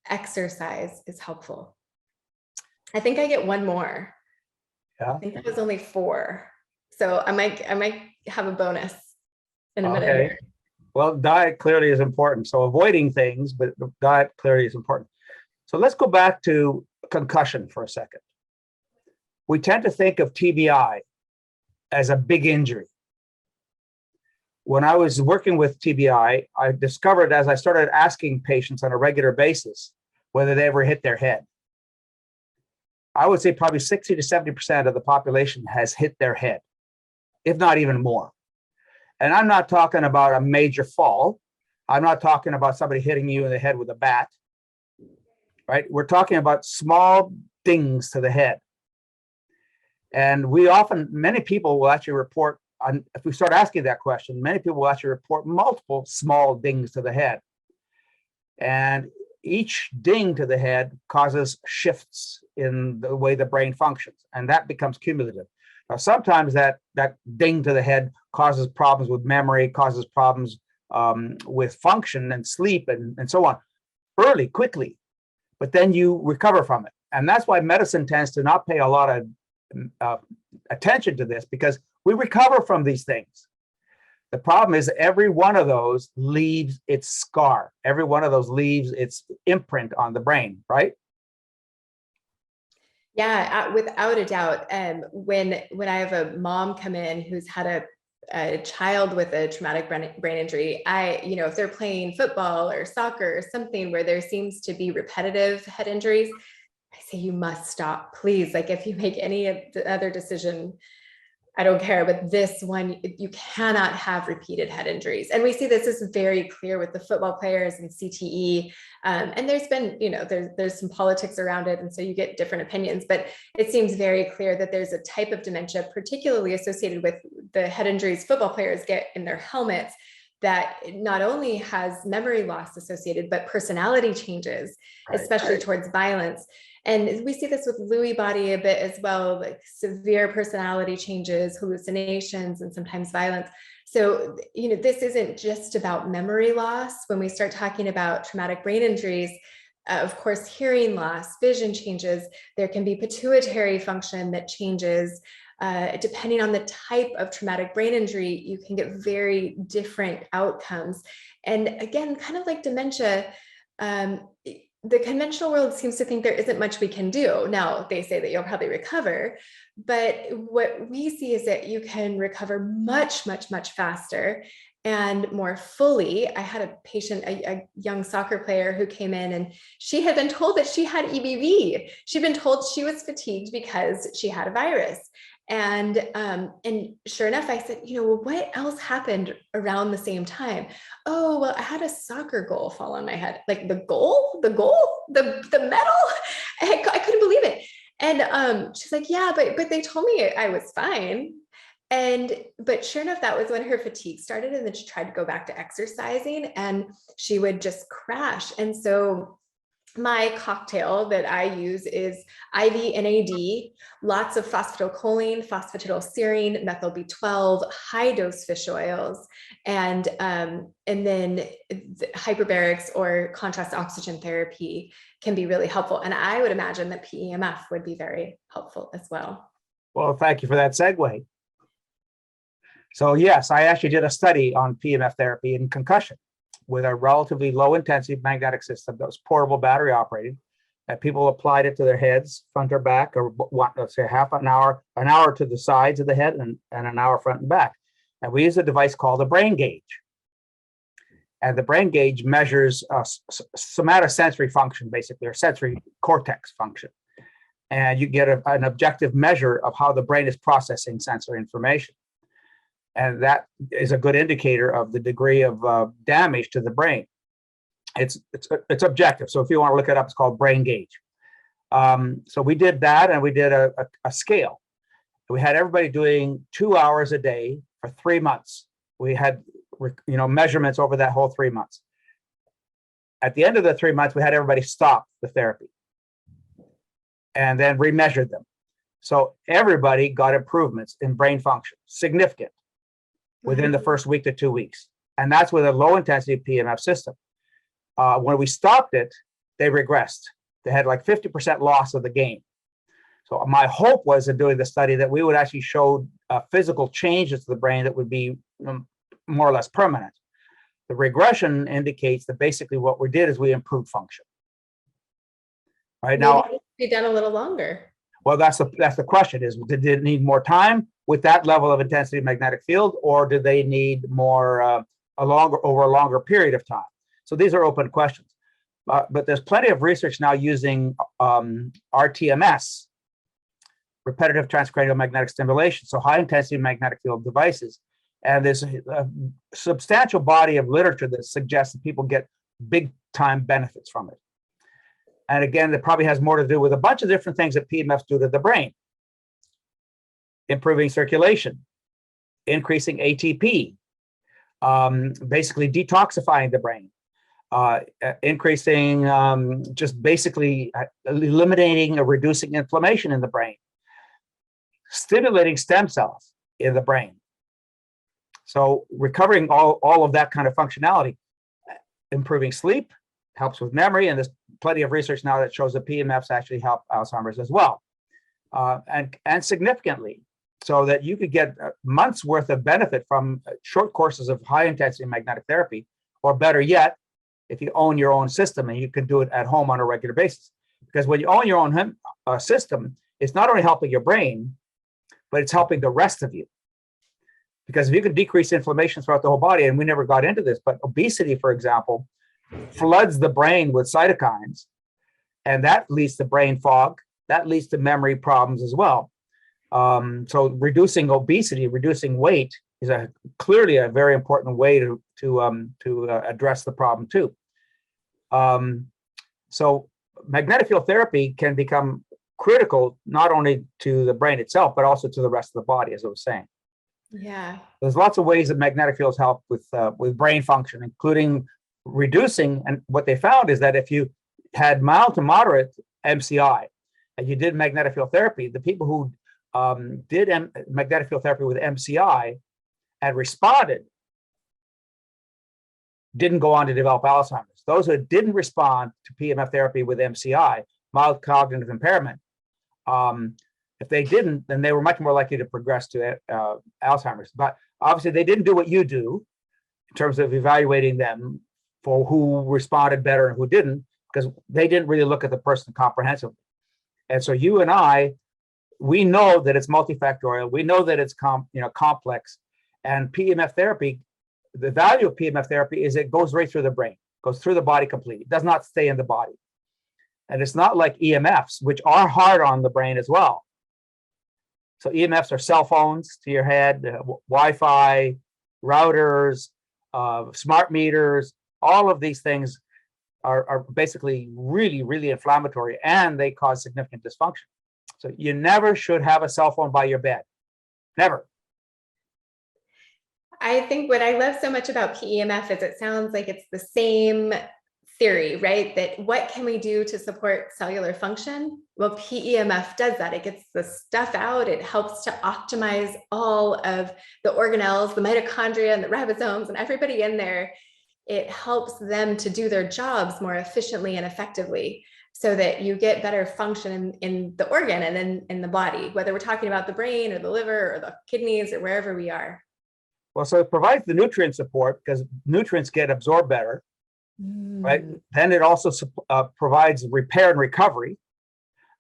Exercise is helpful. I think I get one more. Yeah. I think that was only 4. So I might have a bonus in a minute. Okay. Well, diet clearly is important. So avoiding things, but diet clearly is important. So let's go back to concussion for a second. We tend to think of TBI as a big injury. When I was working with TBI, I discovered, as I started asking patients on a regular basis whether they ever hit their head, I would say probably 60 to 70% of the population has hit their head, if not even more. And I'm not talking about a major fall. I'm not talking about somebody hitting you in the head with a bat, right? We're talking about small dings to the head. And many people will actually report, if we start asking that question, many people will actually report multiple small dings to the head. And each ding to the head causes shifts in the way the brain functions, and that becomes cumulative. Now, sometimes that ding to the head causes problems with memory, causes problems with function and sleep and so on, quickly. but then you recover from it. And that's why medicine tends to not pay a lot of attention to this, because we recover from these things. The problem is every one of those leaves its scar. Every one of those leaves its imprint on the brain, right? Yeah, without a doubt. When I have a mom come in who's had a child with a traumatic brain injury, if they're playing football or soccer or something where there seems to be repetitive head injuries, I say, you must stop, please. Like, if you make any other decision, I don't care, but this one, you cannot have repeated head injuries. And we see this is very clear with the football players and CTE. And there's been, there's some politics around it. And so you get different opinions, but it seems very clear that there's a type of dementia, particularly associated with the head injuries football players get in their helmets, that not only has memory loss associated, but personality changes, especially towards violence. And we see this with Lewy body a bit as well, like severe personality changes, hallucinations, and sometimes violence. So, this isn't just about memory loss. When we start talking about traumatic brain injuries, of course, hearing loss, vision changes, there can be pituitary function that changes. Depending on the type of traumatic brain injury, you can get very different outcomes. And again, kind of like dementia, the conventional world seems to think there isn't much we can do. Now, they say that you'll probably recover, but what we see is that you can recover much, much, much faster and more fully. I had a patient, a young soccer player, who came in and she had been told that she had EBV. She'd been told she was fatigued because she had a virus. And sure enough, I said, well, what else happened around the same time? Oh, well, I had a soccer goal fall on my head. Like the medal. I couldn't believe it. And she's like, yeah, but they told me I was fine. But sure enough, that was when her fatigue started. And then she tried to go back to exercising and she would just crash. And so my cocktail that I use is IV NAD, lots of phosphatidylcholine, phosphatidylserine, methyl B12, high dose fish oils, and then hyperbarics or contrast oxygen therapy can be really helpful. And I would imagine that PEMF would be very helpful as well. Well, thank you for that segue. So yes, I actually did a study on PEMF therapy in concussion with a relatively low intensity magnetic system that was portable, battery operated, and people applied it to their heads, front or back, or let's say half an hour to the sides of the head and an hour front and back. And we use a device called a brain gauge. And the brain gauge measures somatosensory function, basically, or sensory cortex function. And you get an objective measure of how the brain is processing sensory information. And that is a good indicator of the degree of damage to the brain. It's objective. So if you want to look it up, it's called brain gauge. So we did that, and we did a scale. We had everybody doing 2 hours a day for 3 months. We had measurements over that whole 3 months. At the end of the 3 months, we had everybody stop the therapy and then remeasured them. So everybody got improvements in brain function, significant, within the first week to 2 weeks. And that's with a low intensity PEMF system. When we stopped it, they regressed. They had like 50% loss of the gain. So my hope was in doing the study that we would actually show physical changes to the brain that would be more or less permanent. The regression indicates that basically what we did is we improved function. Right now, be done a little longer. Well, that's the question: is did it need more time with that level of intensity magnetic field, or did they need more over a longer period of time? So these are open questions. But there's plenty of research now using RTMS, repetitive transcranial magnetic stimulation, so high intensity magnetic field devices. And there's a substantial body of literature that suggests that people get big time benefits from it. And again, that probably has more to do with a bunch of different things that PEMFs do to the brain. Improving circulation, increasing ATP, basically detoxifying the brain, increasing, just basically eliminating or reducing inflammation in the brain, stimulating stem cells in the brain. So recovering all of that kind of functionality, improving sleep, helps with memory, and this plenty of research now that shows that PEMFs actually help Alzheimer's as well, and significantly, so that you could get months worth of benefit from short courses of high intensity magnetic therapy, or better yet, if you own your own system and you can do it at home on a regular basis. Because when you own your own system, it's not only helping your brain, but it's helping the rest of you. Because if you can decrease inflammation throughout the whole body, and we never got into this, but obesity, for example, floods the brain with cytokines, and that leads to brain fog. That leads to memory problems as well. So reducing obesity, reducing weight, is clearly a very important way to address the problem too. So magnetic field therapy can become critical not only to the brain itself, but also to the rest of the body, as I was saying. Yeah. There's lots of ways that magnetic fields help with brain function, including reducing. And what they found is that if you had mild to moderate MCI and you did magnetic field therapy, the people who did magnetic field therapy with MCI and responded didn't go on to develop Alzheimer's. Those who didn't respond to PEMF therapy with MCI, mild cognitive impairment, if they didn't, then they were much more likely to progress to Alzheimer's. But obviously, they didn't do what you do in terms of evaluating them for who responded better and who didn't, because they didn't really look at the person comprehensively. And so you and I, we know that it's multifactorial. We know that it's complex. And PEMF therapy, the value of PEMF therapy is it goes right through the brain, goes through the body completely. It does not stay in the body. And it's not like EMFs, which are hard on the brain as well. So EMFs are cell phones to your head, Wi-Fi, routers, smart meters. All of these things are basically really, really inflammatory, and they cause significant dysfunction. So you never should have a cell phone by your bed. Never. I think what I love so much about PEMF is it sounds like it's the same theory, right? That what can we do to support cellular function? Well, PEMF does that. It gets the stuff out. It helps to optimize all of the organelles, the mitochondria and the ribosomes and everybody in there. It helps them to do their jobs more efficiently and effectively so that you get better function in the organ and then in the body, whether we're talking about the brain or the liver or the kidneys or wherever we are. Well, so it provides the nutrient support because nutrients get absorbed better, right? Then it also provides repair and recovery,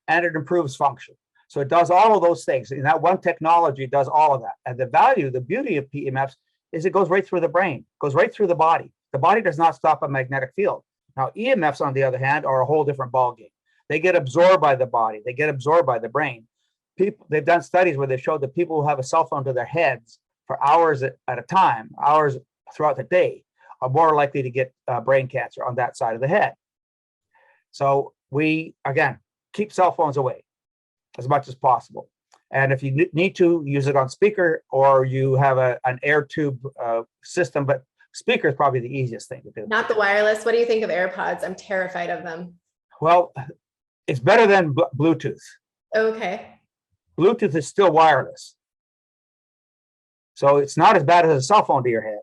and it improves function. So it does all of those things. And that one technology does all of that. And the beauty of PEMFs is it goes right through the brain, goes right through the body. The body does not stop a magnetic field. Now, EMFs, on the other hand, are a whole different ballgame. They get absorbed by the body. They get absorbed by the brain. They've done studies where they showed that people who have a cell phone to their heads for hours at a time, hours throughout the day, are more likely to get brain cancer on that side of the head. So we, again, keep cell phones away as much as possible. And if you need to, use it on speaker, or you have an air tube system, but speaker is probably the easiest thing to do. Not the wireless. What do you think of AirPods? I'm terrified of them. Well, it's better than Bluetooth. Okay. Bluetooth is still wireless. So it's not as bad as a cell phone to your head,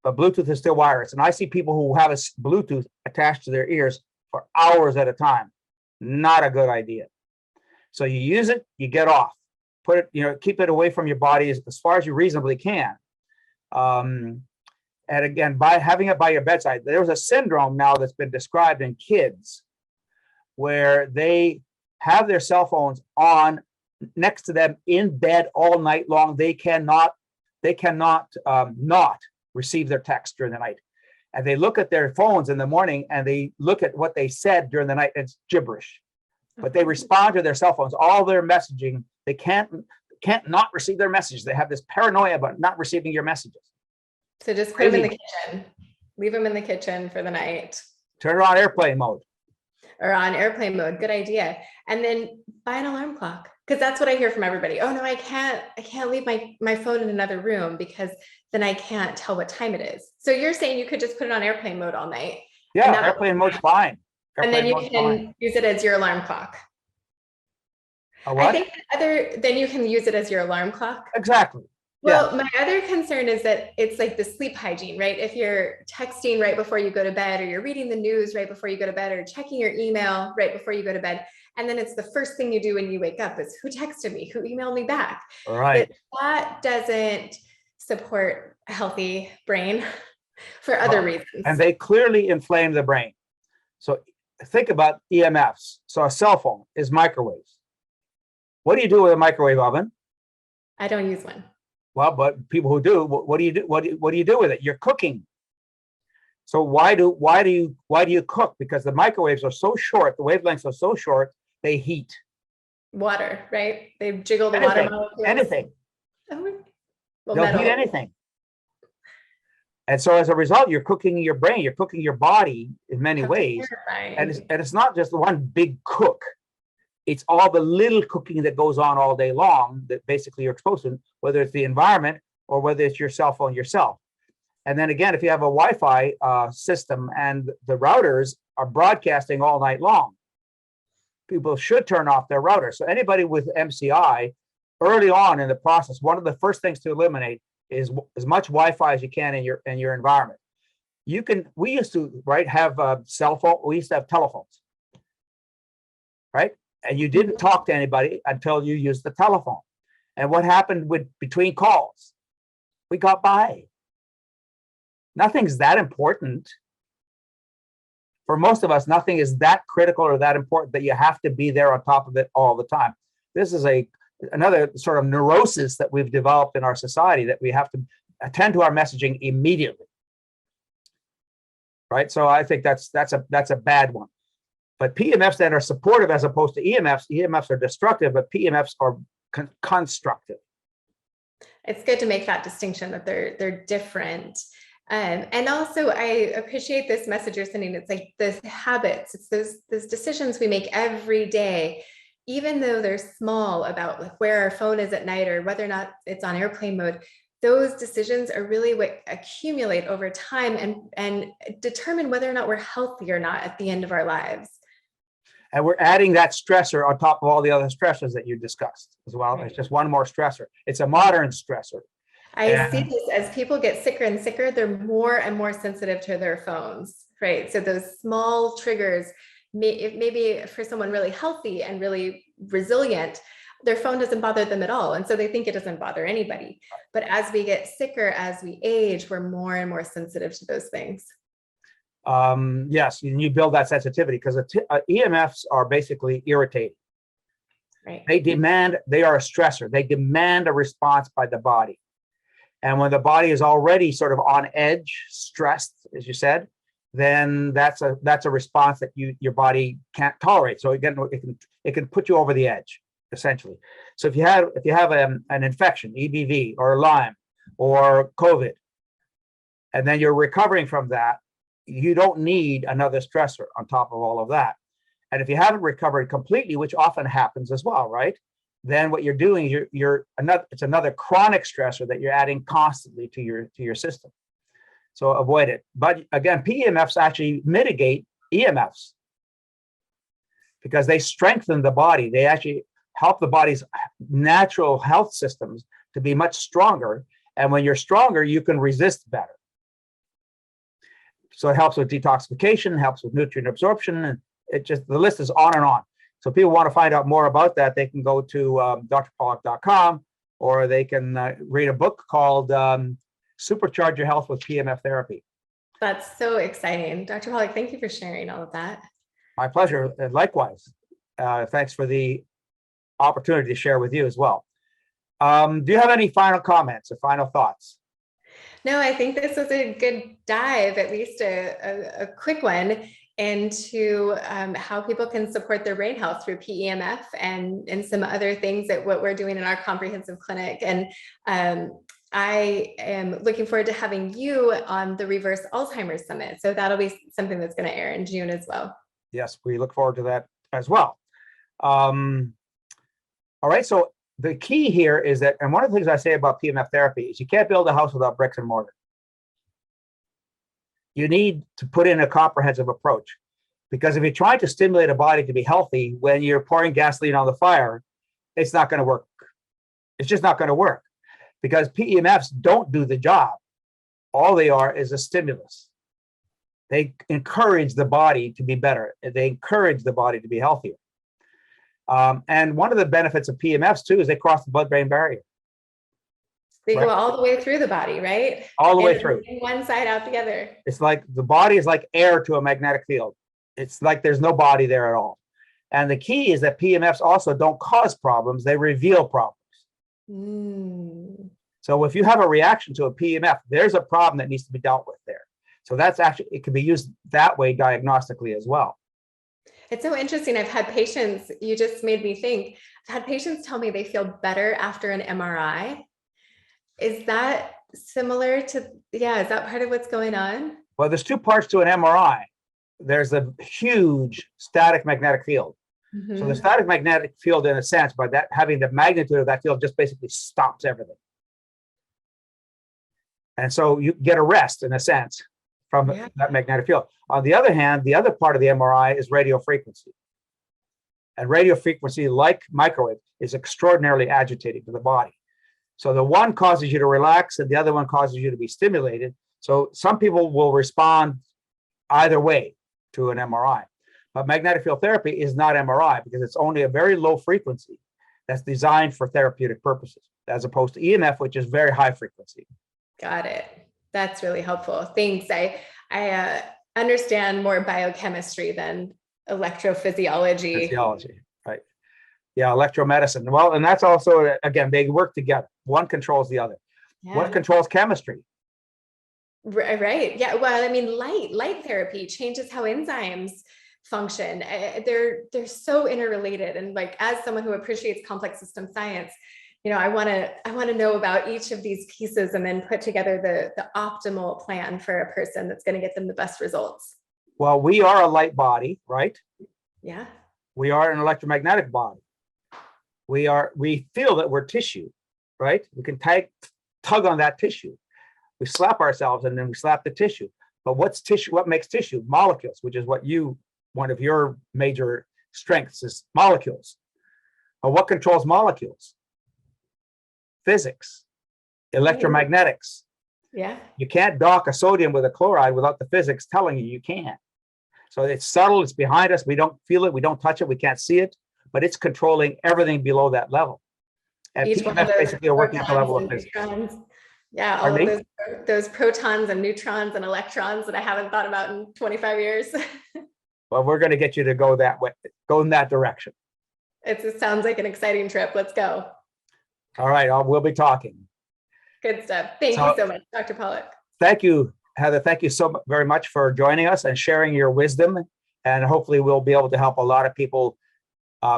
but Bluetooth is still wireless. And I see people who have a Bluetooth attached to their ears for hours at a time. Not a good idea. So you use it, you get off, put it, keep it away from your body as far as you reasonably can. And again, by having it by your bedside, there's a syndrome now that's been described in kids where they have their cell phones on next to them in bed all night long. They cannot not receive their text during the night. And they look at their phones in the morning and they look at what they said during the night. And it's gibberish, but they respond to their cell phones, all their messaging. They can't not receive their messages. They have this paranoia about not receiving your messages. So just put them in the kitchen, leave them in the kitchen for the night. Turn it on airplane mode. Or on airplane mode. Good idea. And then buy an alarm clock. Because that's what I hear from everybody. Oh no, I can't leave my phone in another room because then I can't tell what time it is. So you're saying you could just put it on airplane mode all night. Yeah, airplane mode's fine. And then you can use it as your alarm clock. A what? I think then you can use it as your alarm clock. Exactly. Well, my other concern is that it's like the sleep hygiene, right? If you're texting right before you go to bed, or you're reading the news right before you go to bed, or checking your email right before you go to bed, and then it's the first thing you do when you wake up is who texted me, who emailed me back. Right. That doesn't support a healthy brain for other Well, reasons. and they clearly inflame the brain. So think about EMFs. So a cell phone is microwaves. What do you do with a microwave oven? I don't use one. Well, but people who do, what do you do? What do you do with it? You're cooking. So why do you cook? Because the microwaves are so short, the wavelengths are so short, they heat. Water, right? They jiggle the Anything, water molecules. anything. Oh, well, They'll metal. heat anything. And so as a result, you're cooking your brain, you're cooking your body in many How ways. terrifying. And it's not just the one big cook. It's all the little cooking that goes on all day long that basically you're exposed to, whether it's the environment or whether it's your cell phone yourself. And then again, if you have a Wi-Fi system and the routers are broadcasting all night long, people should turn off their router. So anybody with MCI, early on in the process, one of the first things to eliminate is as much Wi-Fi as you can in your environment. We used to, right, have a cell phone. We used to have telephones, right? And you didn't talk to anybody until you used the telephone. And what happened between calls? We got by. Nothing's that important. For most of us, nothing is that critical or that important that you have to be there on top of it all the time. This is another sort of neurosis that we've developed in our society, that we have to attend to our messaging immediately. Right? So I think that's a bad one. But PEMFs then are supportive as opposed to EMFs. EMFs are destructive, but PEMFs are constructive. It's good to make that distinction, that they're different. And also, I appreciate this message you're sending. It's like the habits, it's those decisions we make every day, even though they're small, about like where our phone is at night or whether or not it's on airplane mode. Those decisions are really what accumulate over time and determine whether or not we're healthy or not at the end of our lives. And we're adding that stressor on top of all the other stressors that you discussed as well. Right. It's just one more stressor. It's a modern stressor. I see this as people get sicker and sicker, they're more and more sensitive to their phones, right? So those small triggers, maybe for someone really healthy and really resilient, their phone doesn't bother them at all. And so they think it doesn't bother anybody. But as we get sicker, as we age, we're more and more sensitive to those things. Yes, you build that sensitivity because EMFs are basically irritating. Right. They are a stressor. They demand a response by the body. And when the body is already sort of on edge, stressed, as you said, then that's a response that your body can't tolerate. So again, it can put you over the edge, essentially. So if you have an infection, EBV or Lyme or COVID, and then you're recovering from that, you don't need another stressor on top of all of that. And if you haven't recovered completely, which often happens as well, right? Then what you're doing is it's another chronic stressor that you're adding constantly to your system. So avoid it. But again, PEMFs actually mitigate EMFs because they strengthen the body. They actually help the body's natural health systems to be much stronger. And when you're stronger, you can resist better. So it helps with detoxification, helps with nutrient absorption, and the list is on and on. So if people want to find out more about that, they can go to drpollock.com, or they can read a book called Supercharge Your Health with PEMF Therapy. That's so exciting. Dr. Pollock, thank you for sharing all of that. My pleasure. Likewise. Thanks for the opportunity to share with you as well. Do you have any final comments or final thoughts? No, I think this was a good dive, at least a quick one, into how people can support their brain health through PEMF and some other things that what we're doing in our comprehensive clinic. And I am looking forward to having you on the Reverse Alzheimer's Summit. So that'll be something that's going to air in June as well. Yes, we look forward to that as well. All right, so the key here is that, and one of the things I say about PEMF therapy is you can't build a house without bricks and mortar. You need to put in a comprehensive approach, because if you're trying to stimulate a body to be healthy when you're pouring gasoline on the fire, it's not going to work. It's just not going to work. because PEMFs don't do the job. All they are is a stimulus. They encourage the body to be better. They encourage the body to be healthier. And one of the benefits of PEMFs too is they cross the blood-brain barrier. They Right. go all the way through the body, right? All the way through. In one side out together. It's like the body is like air to a magnetic field. It's like there's no body there at all. And the key is that PEMFs also don't cause problems, they reveal problems. So if you have a reaction to a PEMF, there's a problem that needs to be dealt with there. So that's actually, it can be used that way diagnostically as well. It's so interesting. I've had patients, you just made me think, I've had patients tell me they feel better after an MRI. Is that similar to, is that part of what's going on? Well, there's two parts to an MRI. There's a huge static magnetic field. So the static magnetic field, in a sense, by that having the magnitude of that field, just basically stops everything. And so you get a rest, in a sense, from that magnetic field. On the other hand, the other part of the MRI is radio frequency. And radio frequency, like microwave, is extraordinarily agitating to the body. So the one causes you to relax and the other one causes you to be stimulated. So some people will respond either way to an MRI. But magnetic field therapy is not MRI because it's only a very low frequency that's designed for therapeutic purposes, as opposed to EMF, which is very high frequency. Got it. That's really helpful. Thanks. I understand more biochemistry than electrophysiology. Physiology, right? Yeah, electromedicine. Well, and that's also, again, they work together. One controls the other. One controls chemistry. Right. Yeah. Well, I mean, light therapy changes how enzymes function. They're so interrelated. And like, as someone who appreciates complex system science, I want to know about each of these pieces and then put together the optimal plan for a person that's going to get them the best results. Well, we are a light body, right? Yeah. We are an electromagnetic body. We feel that we're tissue, right? We can tug on that tissue. We slap ourselves and then we slap the tissue. But what's tissue? What makes tissue? Molecules, which is one of your major strengths is molecules. But what controls molecules? Physics, electromagnetics. Yeah. You can't dock a sodium with a chloride without the physics telling you can't. So it's subtle, it's behind us, we don't feel it, we don't touch it, we can't see it, but it's controlling everything below that level. And PEMF basically are working at the level of physics. Yeah, all of those protons and neutrons and electrons that I haven't thought about in 25 years. Well, we're going to get you to go that way, go in that direction. It sounds like an exciting trip. Let's go. All right, we'll be talking. Good stuff. Thank you so much, Dr. Pollock. Thank you, Heather. Thank you so very much for joining us and sharing your wisdom. And hopefully we'll be able to help a lot of people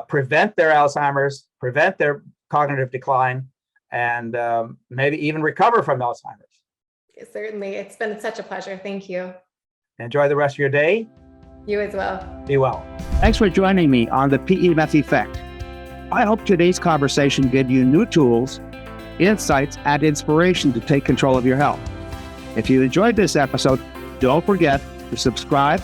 prevent their Alzheimer's, prevent their cognitive decline, and maybe even recover from Alzheimer's. Certainly. It's been such a pleasure. Thank you. Enjoy the rest of your day. You as well. Be well. Thanks for joining me on the PEMF Effect. I hope today's conversation gave you new tools, insights, and inspiration to take control of your health. If you enjoyed this episode, don't forget to subscribe,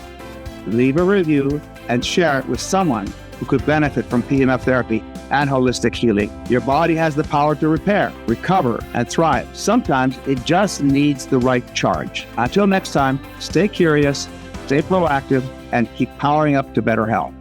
leave a review, and share it with someone who could benefit from PEMF therapy and holistic healing. Your body has the power to repair, recover, and thrive. Sometimes it just needs the right charge. Until next time, stay curious, stay proactive, and keep powering up to better health.